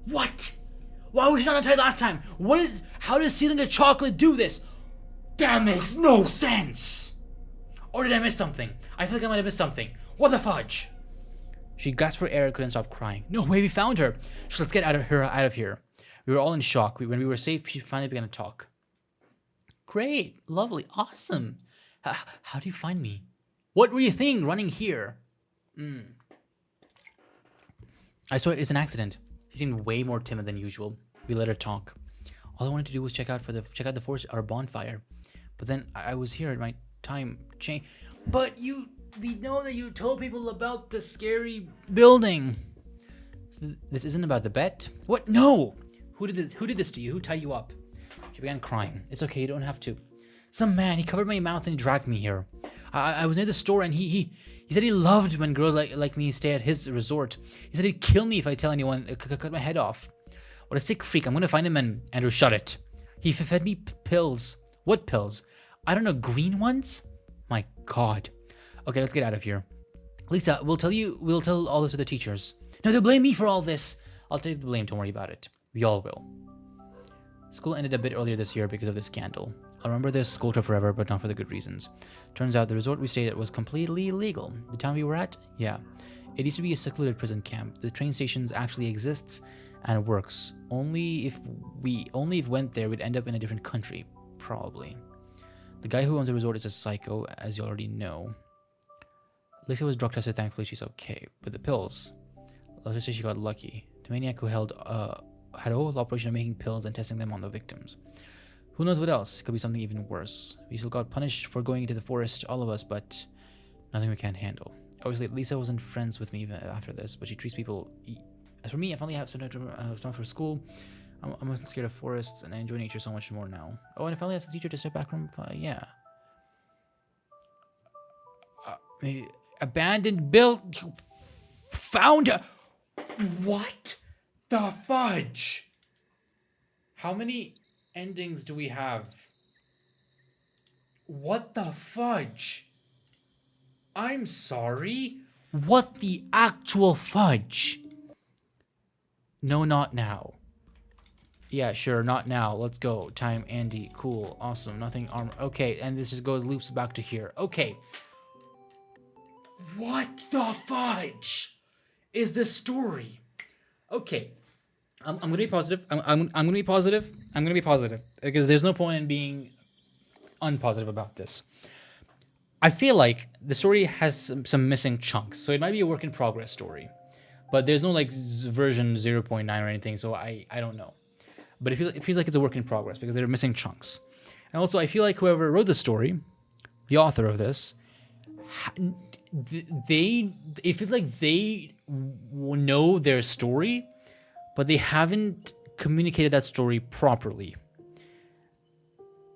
What? Why was she not untied last time? How does stealing a chocolate do this? That makes no sense! Or did I miss something? I feel like I might have missed something. What the fudge?" She gasped for air and couldn't stop crying. "No way, we found her. Let's get her out of here." We were all in shock. When we were safe, she finally began to talk. "Great, lovely, awesome. How do you find me? What were you thinking running here?" I swear it's an accident. She seemed way more timid than usual. We let her talk. All I wanted to do was check out the forest, our bonfire. But then I was here at my time change. But we know that you told people about the scary building. So this isn't about the bet? What? No! Who did this to you? Who tied you up? She began crying. "It's okay, you don't have to. Some man, he covered my mouth and he dragged me here. I was near the store and he said he loved when girls like me stay at his resort. He said he'd kill me if I tell anyone, cut my head off. What a sick freak. I'm gonna find him and Andrew, shut it. He fed me pills. What pills? I don't know, green ones? My God. Okay, let's get out of here. Lisa, we'll tell all this to the teachers. No, they'll blame me for all this. I'll take the blame, don't worry about it. We all will. School ended a bit earlier this year because of this scandal. I'll remember this school trip forever, but not for the good reasons. Turns out the resort we stayed at was completely illegal. The town we were at? Yeah. It used to be a secluded prison camp. The train station actually exists and works. Only if we went there, we'd end up in a different country. Probably. The guy who owns the resort is a psycho, as you already know. Lisa was drug tested, thankfully she's okay. But the pills, let's just say she got lucky. The maniac who had a whole operation of making pills and testing them on the victims. Who knows what else? Could be something even worse. We still got punished for going into the forest, all of us, but nothing we can't handle. Obviously, Lisa wasn't friends with me even after this, but she treats people. As for me, I finally have some time for school. I'm not scared of forests, and I enjoy nature so much more now. Oh, and I finally have a teacher to step back from. Yeah. Abandoned build. Found. What the fudge? How many endings do we have? What the fudge? I'm sorry? What the actual fudge? No, not now. Yeah, sure, not now. Let's go. Time, Andy. Cool. Awesome. Nothing armor. Okay, and this just loops back to here. Okay. What the fudge is this story? Okay. I'm gonna be positive. I'm gonna be positive. I'm gonna be positive. Because there's no point in being unpositive about this. I feel like the story has some missing chunks. So it might be a work in progress story. But there's no like version 0.9 or anything, so I don't know. But it feels like it's a work in progress because there are missing chunks. And also I feel like whoever wrote the story, the author of this, it feels like they know their story, but they haven't communicated that story properly.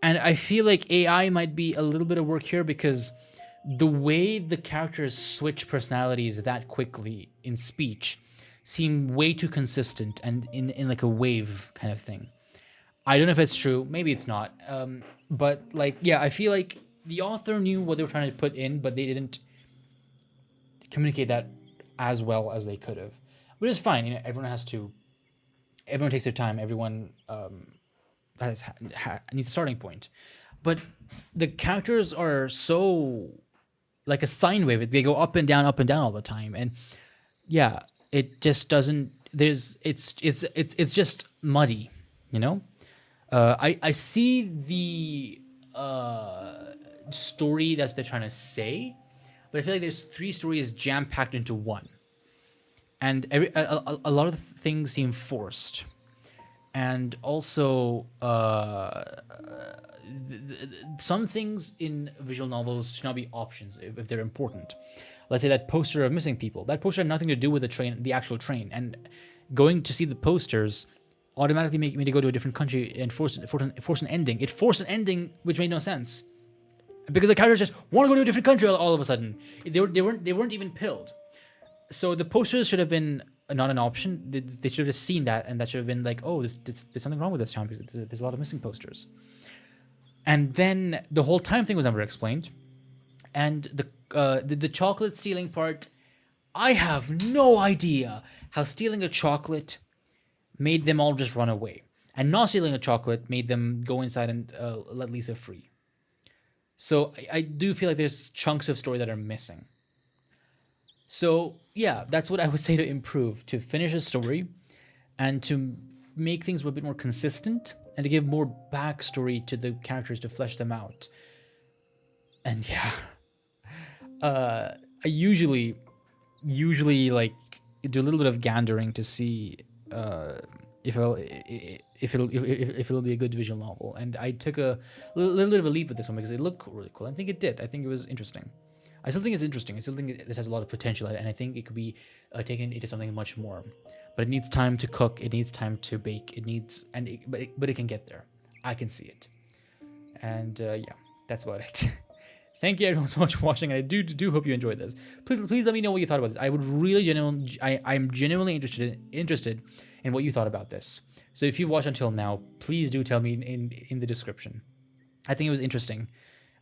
And I feel like AI might be a little bit of work here because the way the characters switch personalities that quickly in speech seem way too consistent and in like a wave kind of thing. I don't know if it's true. Maybe it's not. But like, yeah, I feel like the author knew what they were trying to put in, but they didn't communicate that as well as they could have. But it's fine. You know, everyone takes their time. Everyone needs a starting point. But the characters are so like a sine wave. They go up and down all the time. And yeah, it just doesn't. It's just muddy, you know. I see the story that they're trying to say, but I feel like there's 3 stories jam packed into one, and a lot of things seem forced, and also some things in visual novels should not be options if they're important. Let's say that poster of missing people. That poster had nothing to do with the actual train, and going to see the posters automatically make me to go to a different country and force an ending. It forced an ending which made no sense because the characters just want to go to a different country all of a sudden. They weren't even pilled. So the posters should have been not an option. They should have just seen that, and that should have been like, oh, there's something wrong with this town because there's a lot of missing posters. And then the whole time thing was never explained. And the chocolate stealing part, I have no idea how stealing a chocolate made them all just run away, and not stealing a chocolate made them go inside and let Lisa free. So I do feel like there's chunks of story that are missing. So yeah, that's what I would say to improve, to finish a story and to make things a bit more consistent and to give more backstory to the characters to flesh them out. And yeah, I usually like do a little bit of gandering to see if it'll be a good visual novel, and I took a little bit of a leap with this one because it looked really cool. I think it did. I think it was interesting. I still think it's interesting. I still think this has a lot of potential, and I think it could be taken into something much more. But it needs time to cook. It needs time to bake. It needs but it can get there. I can see it. And yeah, that's about it. Thank you everyone so much for watching, and I do hope you enjoyed this. Please let me know what you thought about this. I would really I'm genuinely interested in what you thought about this. So if you've watched until now, please do tell me in the description. I think it was interesting,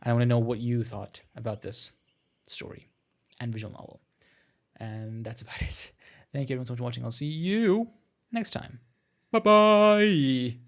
and I want to know what you thought about this. story and visual novel. And that's about it. Thank you everyone so much for watching. I'll see you next time. Bye bye.